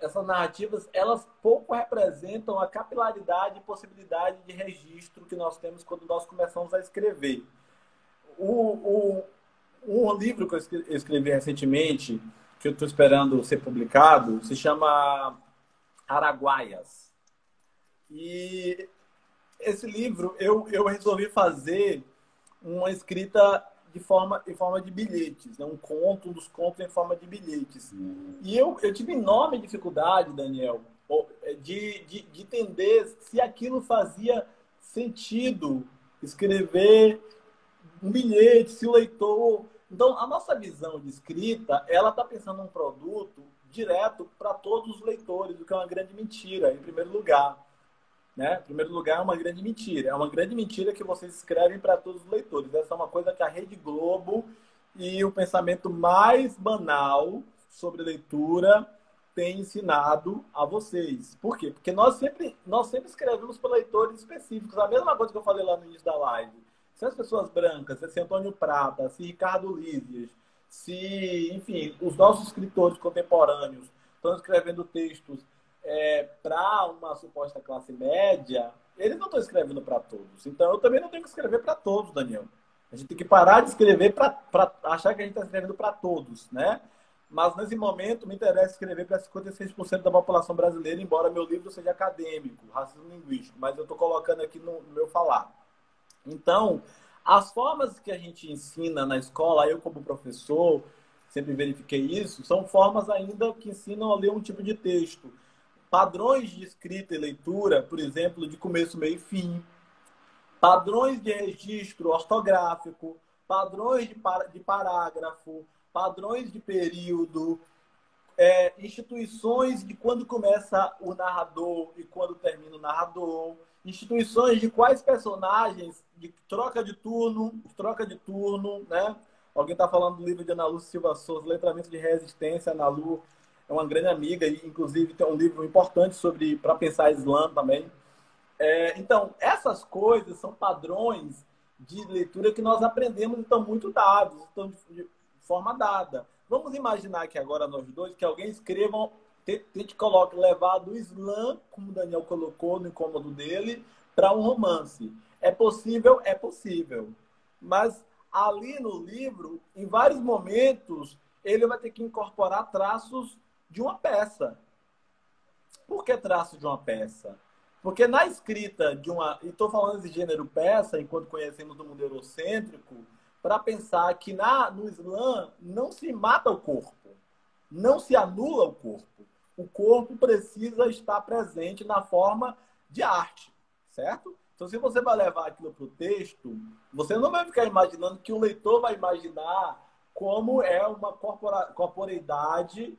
essas narrativas, elas pouco representam a capilaridade e possibilidade de registro que nós temos quando nós começamos a escrever. Um livro que eu escrevi recentemente, que eu estou esperando ser publicado, se chama Araguaias. E esse livro eu resolvi fazer uma escrita em forma de bilhetes, né? Um dos contos em forma de bilhetes. E eu tive enorme dificuldade, Daniel, de entender se aquilo fazia sentido escrever um bilhete, se o leitor... Então, a nossa visão de escrita, ela está pensando num produto direto para todos os leitores, o que é uma grande mentira, em primeiro lugar. Né? Em primeiro lugar, é uma grande mentira. É uma grande mentira que vocês escrevem para todos os leitores. Essa é uma coisa que a Rede Globo e o pensamento mais banal sobre leitura tem ensinado a vocês. Por quê? Porque nós sempre escrevemos para leitores específicos. A mesma coisa que eu falei lá no início da live. Se as pessoas brancas, se Antônio Prata, se Ricardo Lízias, se, enfim, os nossos escritores contemporâneos estão escrevendo textos para uma suposta classe média, eles não estão escrevendo para todos. Então, eu também não tenho que escrever para todos, Daniel. A gente tem que parar de escrever para achar que a gente está escrevendo para todos, né? Mas, nesse momento, me interessa escrever para 56% da população brasileira, embora meu livro seja acadêmico, racismo linguístico, mas eu estou colocando aqui no meu falar. Então, as formas que a gente ensina na escola, eu como professor, sempre verifiquei isso, são formas ainda que ensinam a ler um tipo de texto. Padrões de escrita e leitura, por exemplo, de começo, meio e fim. Padrões de registro ortográfico, padrões de parágrafo, padrões de período, instituições de quando começa o narrador e quando termina o narrador, instituições de quais personagens, de troca de turno, né? Alguém está falando do livro de Ana Lu Silva Souza, Letramento de Resistência. Ana Lu é uma grande amiga e, inclusive, tem um livro importante para pensar Islã também. Então, essas coisas são padrões de leitura que nós aprendemos e estão muito dados, estão de forma dada. Vamos imaginar que agora nós dois, que alguém escreva, tente levar do Islã, como o Daniel colocou no incômodo dele, para um romance. É possível? É possível. Mas ali no livro, em vários momentos, ele vai ter que incorporar traços de uma peça. Por que traço de uma peça? Porque na escrita de uma... E estou falando de gênero peça, enquanto conhecemos o mundo eurocêntrico, para pensar que no Islã não se mata o corpo, não se anula o corpo. O corpo precisa estar presente na forma de arte, certo? Então, se você vai levar aquilo para o texto, você não vai ficar imaginando que o leitor vai imaginar como é uma corporeidade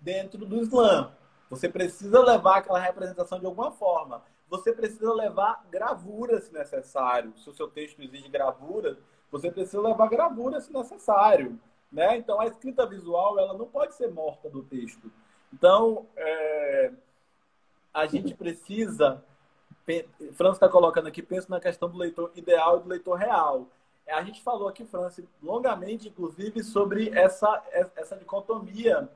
dentro do Islã. Você precisa levar aquela representação de alguma forma. Você precisa levar gravura, se necessário. Se o seu texto exige gravura, você precisa levar gravura, se necessário. Né? Então, a escrita visual ela não pode ser morta do texto. Então, a gente precisa... França está colocando aqui, penso na questão do leitor ideal e do leitor real. A gente falou aqui, França, longamente, inclusive, sobre essa dicotomia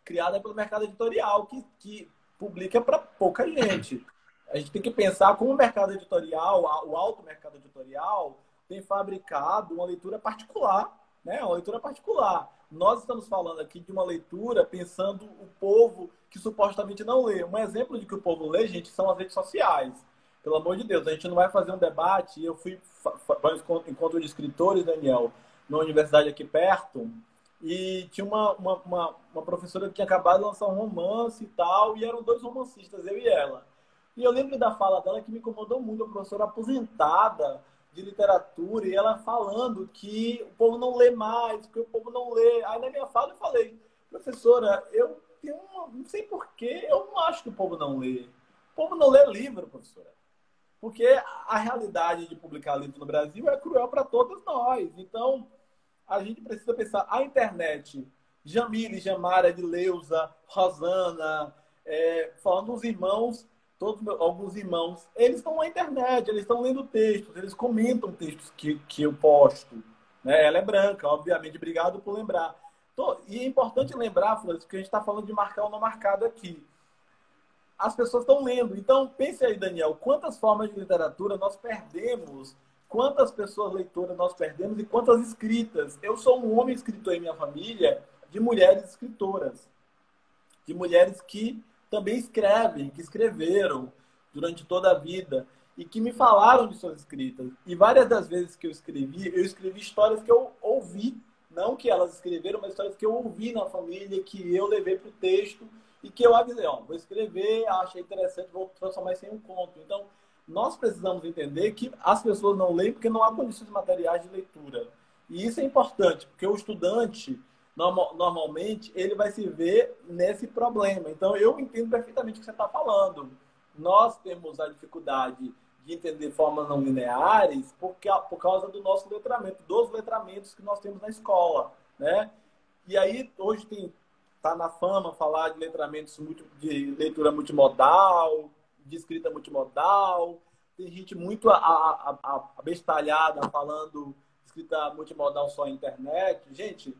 criada pelo mercado editorial, que publica para pouca gente. A gente tem que pensar como o mercado editorial, o alto mercado editorial, tem fabricado uma leitura particular, né? Uma leitura particular. Nós estamos falando aqui de uma leitura pensando o povo que supostamente não lê. Um exemplo de que o povo lê, gente, são as redes sociais. Pelo amor de Deus, a gente não vai fazer um debate. Eu fui para um encontro de escritores, Daniel, na universidade aqui perto, e tinha uma professora que tinha acabado de lançar um romance e tal, e eram dois romancistas, eu e ela. E eu lembro da fala dela que me incomodou muito, a professora aposentada de literatura, e ela falando que o povo não lê mais, que o povo não lê. Aí na minha fala eu falei, professora, não sei porquê, eu não acho que o povo não lê. O povo não lê livro, professora. Porque a realidade de publicar livro no Brasil é cruel para todos nós. Então, a gente precisa pensar, a internet, Jamile, Jamara, Edileuza, Rosana, falando dos irmãos, alguns irmãos, eles estão na internet, eles estão lendo textos, eles comentam textos que eu posto. Né? Ela é branca, obviamente, obrigado por lembrar. E é importante lembrar, Francisco, que a gente está falando de marcar ou não marcado aqui. As pessoas estão lendo. Então, pense aí, Daniel, quantas formas de literatura nós perdemos, quantas pessoas leitoras nós perdemos e quantas escritas. Eu sou um homem escritor em minha família de mulheres escritoras, de mulheres que também escrevem, que escreveram durante toda a vida e que me falaram de suas escritas. E várias das vezes que eu escrevi histórias que eu ouvi, não que elas escreveram, mas histórias que eu ouvi na família, que eu levei para o texto e que eu avisei, vou escrever, achei interessante, vou transformar isso em um conto. Então, nós precisamos entender que as pessoas não leem porque não há condições materiais de leitura. E isso é importante, porque o estudante, normalmente, ele vai se ver nesse problema. Então, eu entendo perfeitamente o que você está falando. Nós temos a dificuldade de entender formas não lineares por causa do nosso letramento, dos letramentos que nós temos na escola, né? E aí, hoje tá na fama falar de letramentos de leitura multimodal, de escrita multimodal. Tem gente muito abestalhada falando de escrita multimodal só na internet. Gente,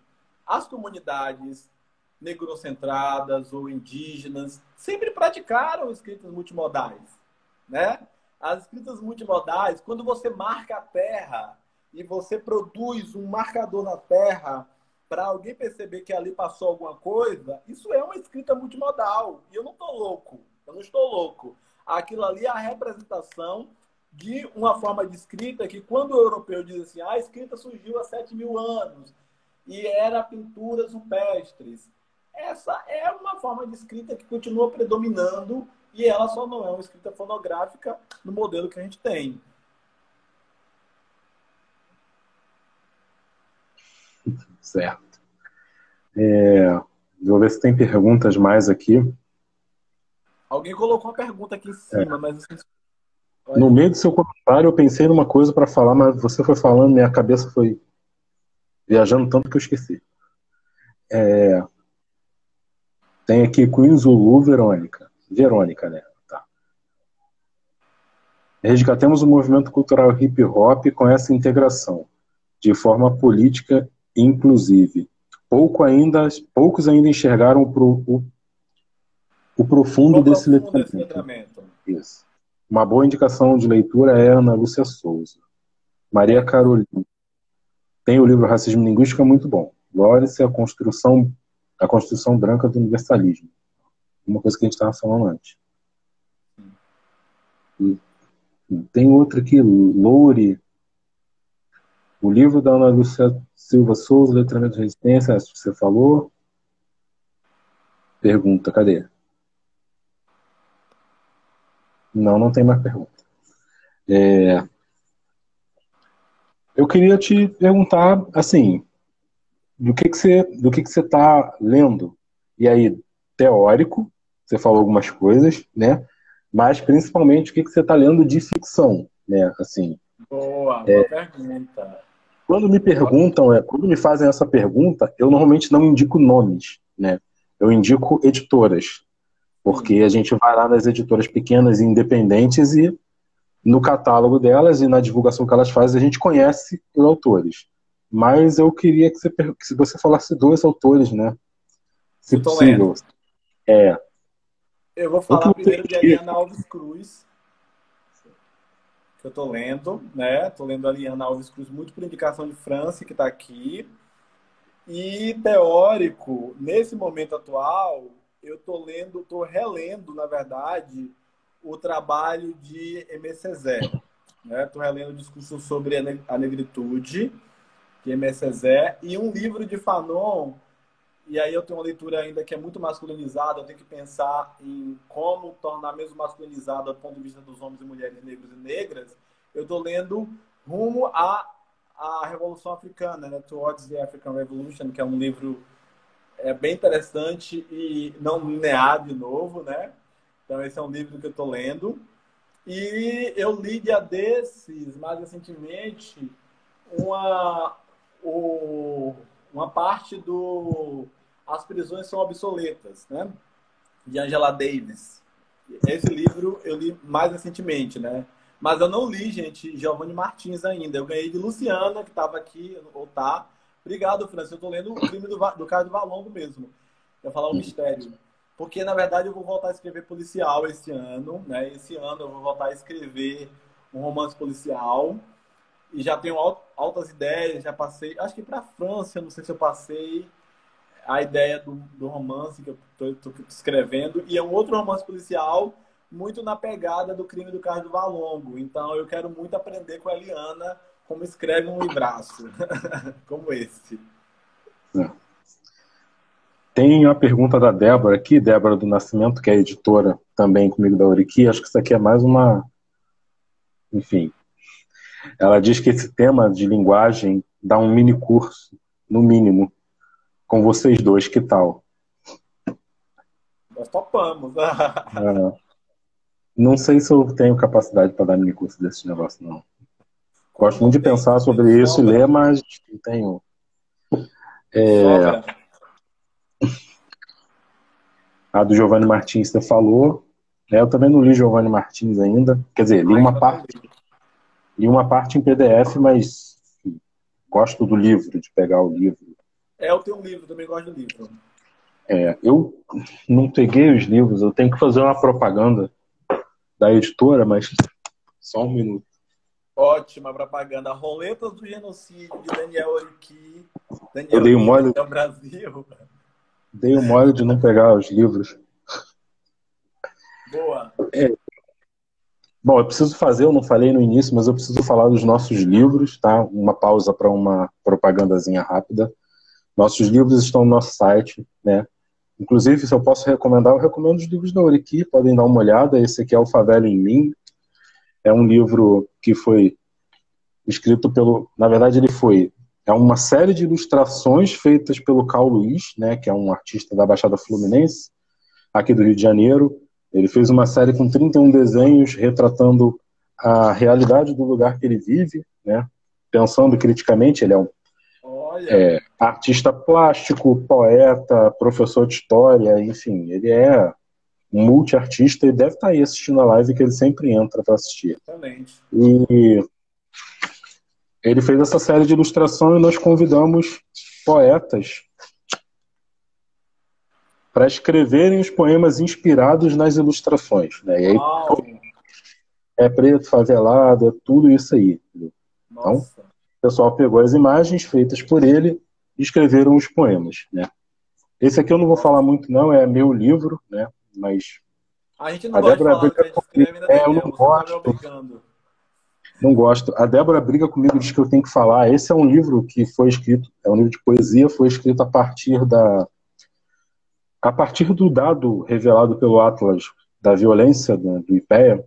as comunidades negrocentradas ou indígenas sempre praticaram escritas multimodais, né? As escritas multimodais, quando você marca a terra e você produz um marcador na terra para alguém perceber que ali passou alguma coisa, isso é uma escrita multimodal. E eu não estou louco. Eu não estou louco. Aquilo ali é a representação de uma forma de escrita que, quando o europeu diz assim, a escrita surgiu há 7.000 anos e era pinturas rupestres. Essa é uma forma de escrita que continua predominando e ela só não é uma escrita fonográfica no modelo que a gente tem. Certo. Vou ver se tem perguntas mais aqui. Alguém colocou uma pergunta aqui em cima, mas... No meio do seu comentário, eu pensei numa coisa para falar, mas você foi falando, minha cabeça foi viajando tanto que eu esqueci. Tem aqui Queen Zulu, Verônica. Verônica, né? Tá. Resgatemos o movimento cultural hip hop com essa integração, de forma política e inclusive. Poucos ainda enxergaram o profundo desse letramento. Isso. Uma boa indicação de leitura é Ana Lúcia Souza. Maria Carolina. Tem o livro Racismo Linguístico, é muito bom. Lawrence, a Constituição Branca do Universalismo. Uma coisa que a gente estava falando antes. Tem outra aqui, Loure. O livro da Ana Lúcia Silva Souza, Letramento de Resistência, essa que você falou. Pergunta, cadê? Não tem mais pergunta. Eu queria te perguntar, assim, do que você está lendo. E aí, teórico, você falou algumas coisas, né? Mas, principalmente, o que você está lendo de ficção, né? Assim, boa pergunta. Quando me fazem essa pergunta, eu normalmente não indico nomes, né? Eu indico editoras. Porque a gente vai lá nas editoras pequenas e independentes e no catálogo delas e na divulgação que elas fazem, a gente conhece os autores. Mas eu queria que você falasse 2 autores, né? Se possível. Eu vou falar primeiro de Eliana Alves Cruz, que eu estou lendo, né? Estou lendo a Eliana Alves Cruz muito por indicação de França, que está aqui. E teórico, nesse momento atual, eu estou relendo, na verdade, o trabalho de Aimé Césaire. Estou relendo o discurso sobre a negritude, de Aimé Césaire, e um livro de Fanon. E aí eu tenho uma leitura ainda que é muito masculinizada, eu tenho que pensar em como tornar mesmo masculinizado do ponto de vista dos homens e mulheres negros e negras. Eu estou lendo rumo à Revolução Africana, né? Towards the African Revolution, que é um livro bem interessante e não linear de novo, né? Então esse é um livro que eu estou lendo. E eu li dia desses, mais recentemente, uma parte do As Prisões São Obsoletas, né? De Angela Davis. Esse livro eu li mais recentemente, né? Mas eu não li, gente, Giovanni Martins ainda. Eu ganhei de Luciana, que estava aqui, ou tá. Obrigado, França. Eu estou lendo o crime do Caso Valongo mesmo. Eu vou falar um mistério. Porque, na verdade, eu vou voltar a escrever policial esse ano, né? Esse ano eu vou voltar a escrever um romance policial. E já tenho altas ideias, já passei, acho que para a França, não sei se eu passei a ideia do romance que eu estou escrevendo, e é um outro romance policial muito na pegada do crime do Carlos Valongo. Então eu quero muito aprender com a Eliana como escreve um livraço, como esse. Tem a pergunta da Débora aqui, Débora do Nascimento, que é editora também comigo da Uriqui. Acho que isso aqui é mais uma enfim. Ela diz que esse tema de linguagem dá um mini curso, no mínimo, com vocês dois, que tal? Nós topamos. Ah, não sei se eu tenho capacidade para dar mini curso desse negócio, não. Como Gosto não muito de tem, pensar meu amigo, sobre isso e sobra. ler, mas não tenho. Sobra. A do Giovanni Martins você falou, né? Eu também não li Giovanni Martins ainda. Quer dizer, Ainda não li. li uma parte em PDF, mas enfim, gosto do livro, de pegar o livro. É, eu tenho um livro, também gosto do livro. Eu não peguei os livros, eu tenho que fazer uma propaganda da editora, mas só um minuto. Ótima propaganda. Roletas do Genocídio, de Daniel Oriqui. Eu Daniel Libre, é o Brasil. dei o mole de não pegar os livros. Boa. Bom, eu preciso fazer, eu não falei no início, mas eu preciso falar dos nossos livros, tá? Uma pausa para uma propagandazinha rápida. Nossos livros estão no nosso site, né? Inclusive, se eu posso recomendar, eu recomendo os livros da Oriqui, podem dar uma olhada. Esse aqui é O Favela em Mim. É um livro que foi escrito pelo... Na verdade, é uma série de ilustrações feitas pelo Carl Luiz, né? Que é um artista da Baixada Fluminense, aqui do Rio de Janeiro. Ele fez uma série com 31 desenhos retratando a realidade do lugar que ele vive, né? Pensando criticamente, ele é um Olha, artista plástico, poeta, professor de história, enfim, ele é um multiartista e deve estar aí assistindo a live que ele sempre entra para assistir. excelente. E ele fez essa série de ilustração e nós convidamos poetas para escreverem os poemas inspirados nas ilustrações, né? E aí Uau, é preto, favelado, é tudo isso aí. Entendeu? Então, o nossa. pessoal pegou as imagens feitas por ele e escreveram os poemas, né? Esse aqui eu não vou falar muito não, é meu livro, né? Mas A gente não a gosta de Débora falar do que briga a gente comigo. escreve, né, Eu não Daniel? Você está me gosto, obrigando. não gosto. A Débora briga comigo, diz que eu tenho que falar. Esse é um livro que foi escrito, é um livro de poesia, foi escrito a partir do dado revelado pelo Atlas da violência do IPEA,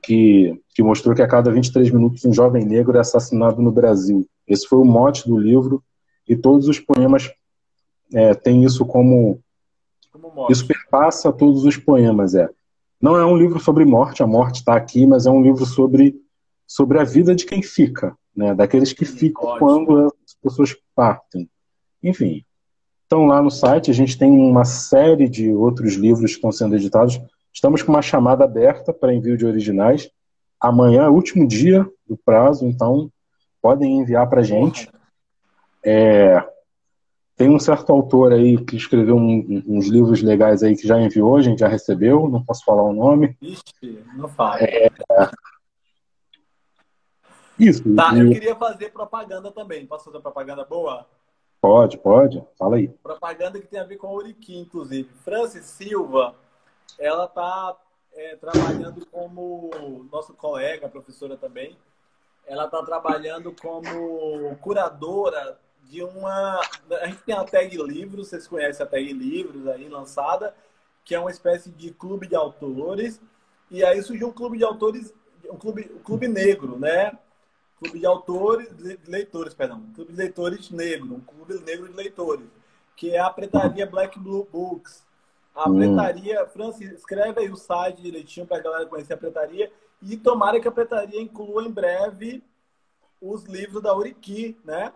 que mostrou que a cada 23 minutos um jovem negro é assassinado no Brasil. Esse foi o mote do livro e todos os poemas têm isso como... Como Isso mote. perpassa todos os poemas. Não é um livro sobre morte, a morte está aqui, mas é um livro sobre a vida de quem fica, né? Daqueles que Sim, ficam ótimo. quando as pessoas partem. Enfim, então lá no site a gente tem uma série de outros livros que estão sendo editados. Estamos com uma chamada aberta para envio de originais. Amanhã é o último dia do prazo, então podem enviar para a Porra. gente. Tem um certo autor aí que escreveu uns livros legais aí que já enviou, a gente já recebeu, não posso falar o nome. Ixi, não fale. Isso, Tá, eu e queria fazer propaganda também. Posso fazer propaganda boa? pode, fala aí. Propaganda que tem a ver com a Uriqui, inclusive. Francis Silva, ela está trabalhando como nosso colega, professora também. Ela está trabalhando como curadora de uma... A gente tem a Tag Livros, vocês conhecem a Tag Livros aí, lançada, que é uma espécie de clube de autores. E aí surgiu um clube de autores, um clube negro, né? Clube de autores, de leitores, perdão. Clube de leitores negro, um clube negro de leitores, que é a Pretaria Black Blue Books. A Hum, Pretaria, Francis, escreve aí o site direitinho para a galera conhecer a Pretaria e tomara que a Pretaria inclua em breve os livros da Uriqui, né?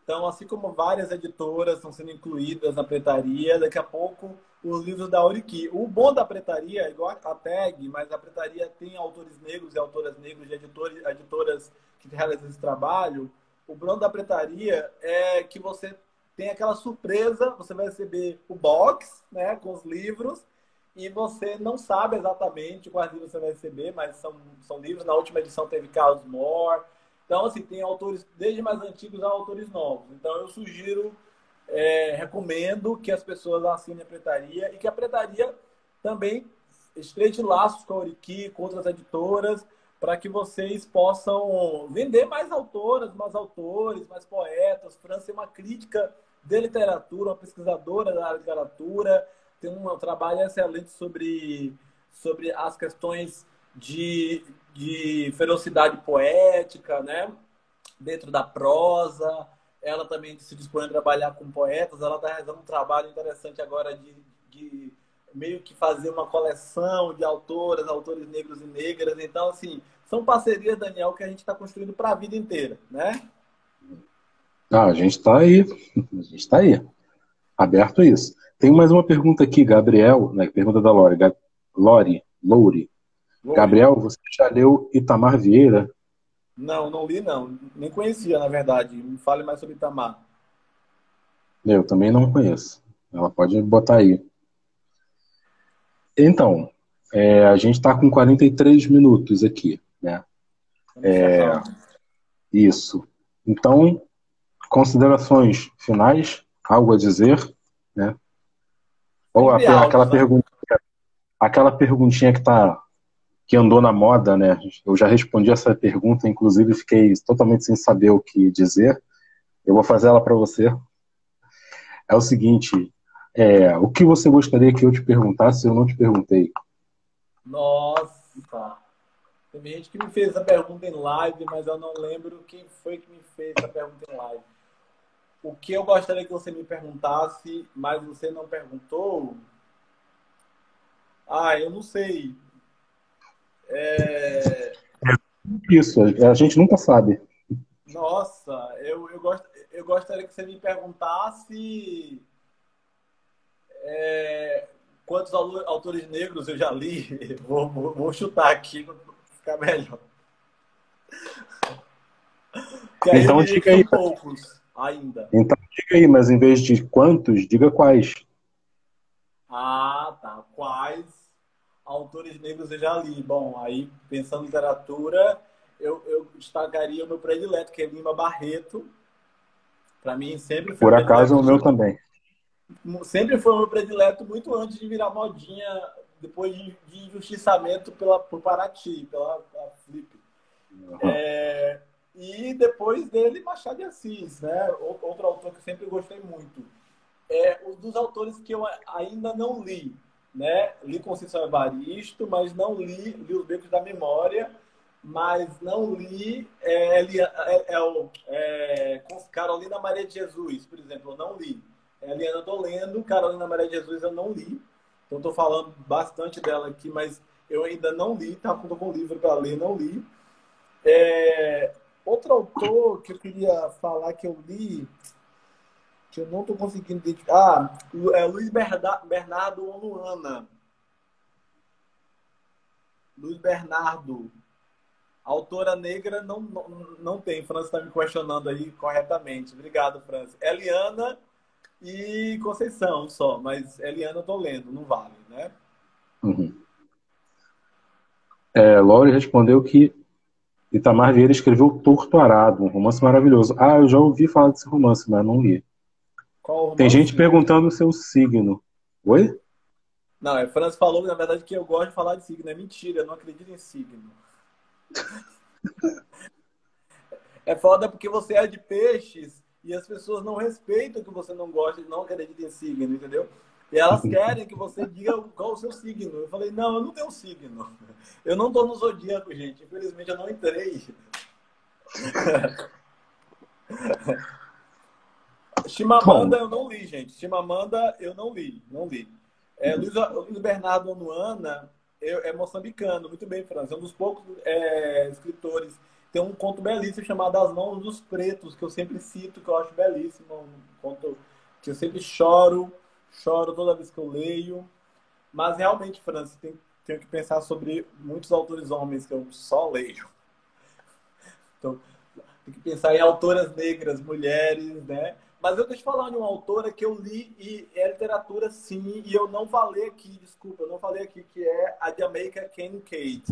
Então, assim como várias editoras estão sendo incluídas na Pretaria, daqui a pouco os livros da Uriqui. O bom da Pretaria é igual a Tag, mas a Pretaria tem autores negros e autoras negras de editoras que realizam esse trabalho. O bom da Pretaria é que você tem aquela surpresa, você vai receber o box, né, com os livros, e você não sabe exatamente quais livros você vai receber, mas são livros. Na última edição teve Carlos Moore. Então, assim, tem autores desde mais antigos a autores novos. Então, eu sugiro, recomendo que as pessoas assinem a Pretaria e que a Pretaria também estreite laços com a Uriqui, com outras editoras, para que vocês possam vender mais autoras, mais autores, mais poetas. França é uma crítica de literatura, uma pesquisadora da literatura, tem um trabalho excelente sobre as questões de ferocidade poética, né? Dentro da prosa. Ela também se dispõe a trabalhar com poetas. Ela está realizando um trabalho interessante agora de meio que fazer uma coleção de autoras, autores negros e negras. Então, assim, são parcerias, Daniel, que a gente está construindo para a vida inteira, né? Ah, a gente está aí. A gente está aí. Aberto a isso. Tem mais uma pergunta aqui, Gabriel, né? Pergunta da Lore. Loure. Oi. Gabriel, você já leu Itamar Vieira? Não, não li, não. Nem conhecia, na verdade. Me fale mais sobre Itamar. Eu também não conheço. Ela pode botar aí. Então, a gente está com 43 minutos aqui, né? Vamos encerrando. Isso. Então, considerações finais? Algo a dizer, né? Ou Sempre algo, aquela né? aquela perguntinha que andou na moda, né? Eu já respondi essa pergunta, inclusive fiquei totalmente sem saber o que dizer. Eu vou fazer ela para você. É o seguinte, o que você gostaria que eu te perguntasse se eu não te perguntei? Nossa. Tem gente que me fez essa pergunta em live, mas eu não lembro quem foi que me fez essa pergunta em live. O que eu gostaria que você me perguntasse, mas você não perguntou? Ah, eu não sei. É... Isso, a gente nunca sabe. Nossa, eu gostaria que você me perguntasse quantos autores negros eu já li. Vou chutar aqui para ficar melhor. Que aí eu Então diria que diga aí. são poucos ainda. Então diga aí, mas em vez de quantos, diga quais. Ah, tá. Quais autores negros eu já li? Bom, aí pensando em literatura, eu destacaria o meu predileto, que é Lima Barreto. Para mim, sempre foi um Por acaso predileto o meu muito, também. sempre foi o meu predileto muito antes de virar modinha, depois de injustiçamento por Paraty, pela Flip. Uhum. E depois dele, Machado de Assis, né? Outro autor que eu sempre gostei muito. Um dos autores que eu ainda não li, né? Li Conceição Evaristo, mas não li Os Becos da Memória, mas não li Carolina Maria de Jesus, por exemplo, eu não li. Eliana eu tô lendo, Carolina Maria de Jesus eu não li. Então estou falando bastante dela aqui, mas eu ainda não li, tá? Tô com um livro para ler, não li. Outro autor que eu queria falar que eu li, que eu não estou conseguindo identificar. Luiz Bernardo Onuana. Luiz Bernardo. Autora negra não tem. França está me questionando aí corretamente. Obrigado, França. Eliana e Conceição só, mas Eliana eu tô lendo, não vale, né? Uhum. Laure respondeu que Itamar Vieira escreveu Torto Arado, um romance maravilhoso. Ah, eu já ouvi falar desse romance, mas não li. Qual o Tem gente romance? perguntando o seu signo. Oi? Não, França falou, na verdade, que eu gosto de falar de signo. É mentira, eu não acredito em signo. É foda porque você é de peixes e as pessoas não respeitam que você não gosta, não acredita em signo, entendeu? E elas querem que você diga qual o seu signo. Eu falei, não, eu não tenho signo. Eu não tô no zodíaco, gente. Infelizmente eu não entrei. Chimamanda Bom, eu não li, gente. Chimamanda eu não li, não li. Luiz Bernardo Onuana é moçambicano, muito bem, França. É um dos poucos escritores. Tem um conto belíssimo chamado As Mãos dos Pretos, que eu sempre cito, que eu acho belíssimo. Um conto que eu sempre choro toda vez que eu leio. Mas realmente, França, tenho que pensar sobre muitos autores homens que eu só leio. Então, tem que pensar em autoras negras, mulheres, né? Mas eu deixo falar de uma autora que eu li e é literatura sim, e eu não falei aqui, desculpa, eu não falei aqui, que é a Jamaica Kincaid,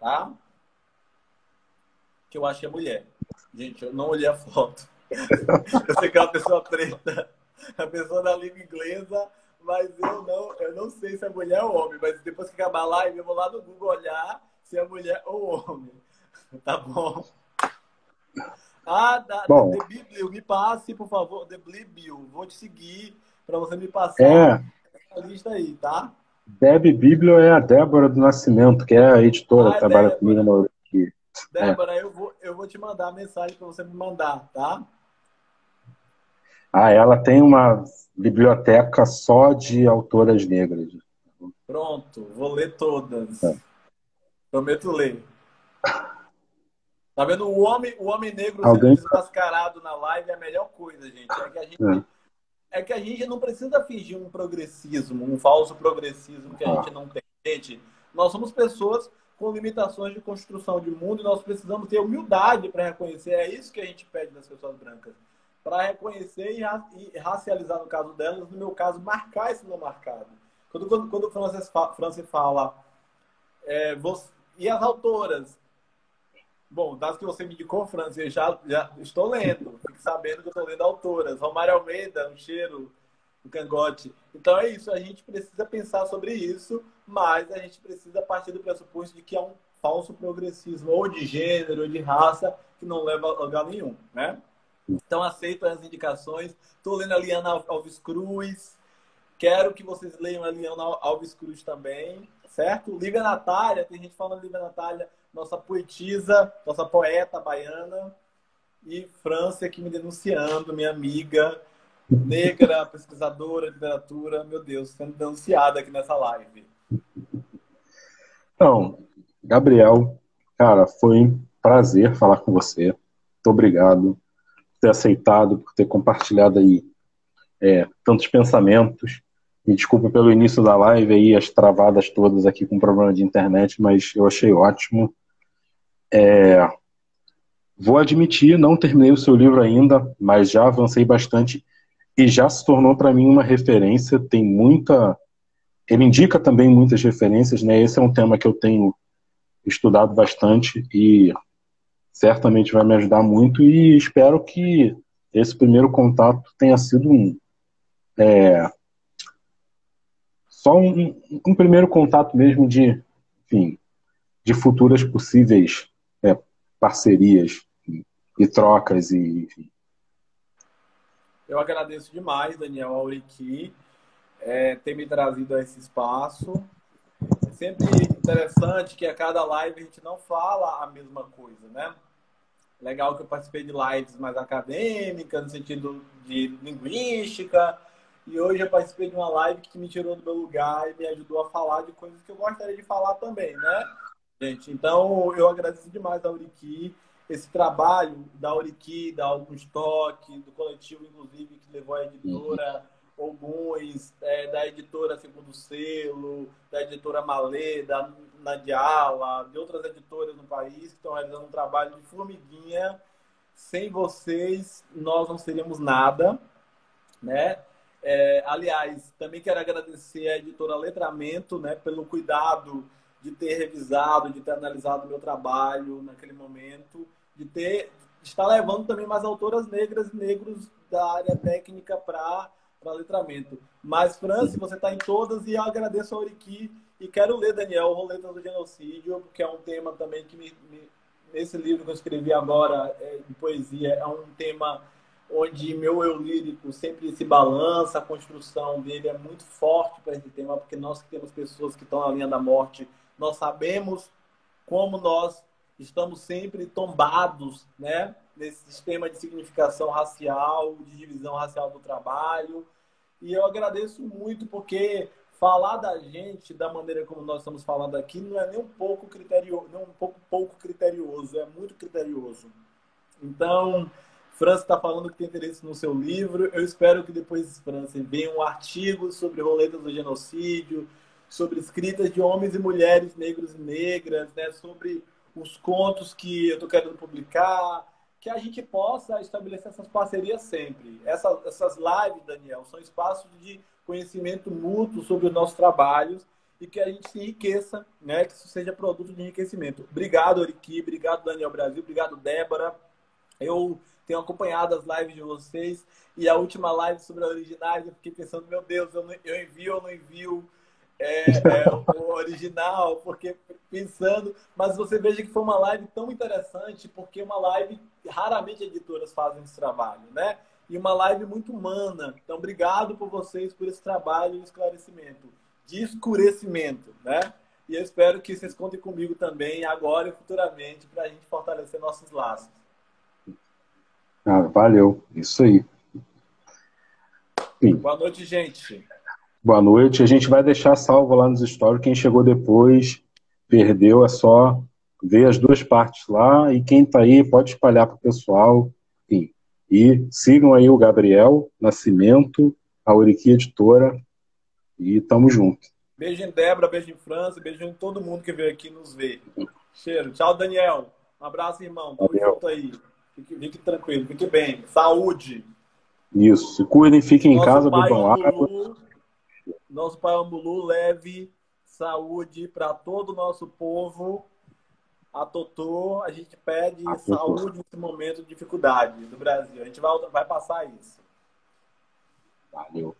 tá? Que eu acho que é mulher. Gente, eu não olhei a foto. Eu sei que é uma pessoa preta, a pessoa da língua inglesa, mas eu não sei se é mulher ou homem, mas depois que acabar a live, eu vou lá no Google olhar se é mulher ou homem. Tá bom? bom, The Biblio, me passe, por favor, The Biblio. Vou te seguir para você me passar é, essa lista aí, tá? Deb Biblio é a Débora do Nascimento, que é a editora que Ah, trabalha comigo Débora. na Uriki. É. Débora, eu vou te mandar a mensagem para você me mandar, tá? Ah, ela tem uma biblioteca só de autoras negras. Pronto, vou ler todas. É. Prometo ler. Tá vendo? O homem negro sendo Alguém. desmascarado na live é a melhor coisa, gente. É. É que a gente não precisa fingir um progressismo, um falso progressismo que a Ah, gente não tem. Gente, nós somos pessoas com limitações de construção de mundo e nós precisamos ter humildade para reconhecer. É isso que a gente pede das pessoas brancas. Para reconhecer e racializar no caso delas, no meu caso, marcar esse não marcado. Quando o Francis fala, e as autoras? Bom, das que você me indicou, Francis, eu já estou lendo. Fique sabendo que eu estou lendo autoras. Romário Almeida, um cheiro no cangote. Então é isso, a gente precisa pensar sobre isso, mas a gente precisa partir do pressuposto de que é um falso progressismo, ou de gênero, ou de raça, que não leva a lugar nenhum, né? Então aceito as indicações. Estou lendo a Liana Alves Cruz. Quero que vocês leiam a Liana Alves Cruz também, certo? Lívia Natália, tem gente falando Lívia Natália, nossa poetisa, nossa poeta baiana. E França aqui me denunciando, minha amiga negra, pesquisadora de literatura, meu Deus, sendo denunciada aqui nessa live. então, Gabriel, cara, foi um prazer falar com você. Muito obrigado por ter aceitado, por ter compartilhado aí tantos pensamentos. Me desculpe pelo início da live aí, as travadas todas aqui com problema de internet, mas eu achei ótimo. Vou admitir, não terminei o seu livro ainda, mas já avancei bastante e já se tornou para mim uma referência. Tem muita. Ele indica também muitas referências, né? Esse é um tema que eu tenho estudado bastante e certamente vai me ajudar muito. E espero que esse primeiro contato tenha sido só um primeiro contato mesmo de, enfim, de futuras possíveis parcerias e trocas e enfim. Eu agradeço demais, Daniel Auriqui, ter me trazido a esse espaço. É sempre interessante que a cada live a gente não fala a mesma coisa, né? Legal que eu participei de lives mais acadêmicas, no sentido de linguística, e hoje eu participei de uma live que me tirou do meu lugar e me ajudou a falar de coisas que eu gostaria de falar também, né, gente? Então, eu agradeço demais a Auriqui, esse trabalho da Auriqui, da Algum Estoque, do coletivo, inclusive, que levou a editora Alguns, da editora Segundo Selo, da editora Malê, da Nadiala, de outras editoras no país que estão realizando um trabalho de formiguinha. Sem vocês, nós não seríamos nada, né? Aliás, também quero agradecer à editora Letramento, né, pelo cuidado de ter revisado, de ter analisado o meu trabalho naquele momento, de estar levando também mais autoras negras e negros da área técnica para letramento. Mas, Franci, você está em todas e eu agradeço a Auriqui e quero ler, Daniel, Roletas do Genocídio, porque é um tema também que nesse livro que eu escrevi agora, de poesia, é um tema onde meu eu lírico sempre se balança, a construção dele é muito forte para esse tema, porque nós que temos pessoas que estão na linha da morte, nós sabemos como nós estamos sempre tombados, né, nesse sistema de significação racial, de divisão racial do trabalho. E eu agradeço muito porque falar da gente da maneira como nós estamos falando aqui não é nem um pouco criterioso, não é um pouco criterioso, é muito criterioso. Então, França está falando que tem interesse no seu livro. Eu espero que depois, França, venha um artigo sobre roletas do genocídio, sobre escritas de homens e mulheres negros e negras, né? Sobre os contos que eu estou querendo publicar, que a gente possa estabelecer essas parcerias sempre. Essas lives, Daniel, são espaços de conhecimento mútuo sobre os nossos trabalhos e que a gente se enriqueça, né? Que isso seja produto de enriquecimento. Obrigado, Oriqui, obrigado, Daniel Brasil, obrigado, Débora. Eu tenho acompanhado as lives de vocês e a última live sobre a originais eu fiquei pensando, meu Deus, eu envio ou não envio o original, porque pensando, mas você veja que foi uma live tão interessante, porque uma live, raramente editoras fazem esse trabalho, né? E uma live muito humana. Então, obrigado por vocês, por esse trabalho e esclarecimento. de escurecimento, né? E eu espero que vocês contem comigo também, agora e futuramente, para a gente fortalecer nossos laços. Valeu, isso aí. Sim. Boa noite, gente. Boa noite. A gente vai deixar salvo lá nos stories. Quem chegou depois, perdeu, é só ver as duas partes lá. E quem está aí pode espalhar para o pessoal. Enfim. E sigam aí o Gabriel Nascimento, a Oriqui Editora. E tamo junto. Beijo em Débora, beijo em França, beijo em todo mundo que veio aqui nos ver. Cheiro. Tchau, Daniel. Um abraço, irmão. Tamo junto aí. Fique tranquilo, fique bem. Saúde. Isso. Se cuidem, fiquem em casa, bebam água. Nosso Pai Ambulu leve saúde para todo o nosso povo. A Totô, a gente pede saúde nesse momento de dificuldade do Brasil. A gente vai passar isso. Valeu.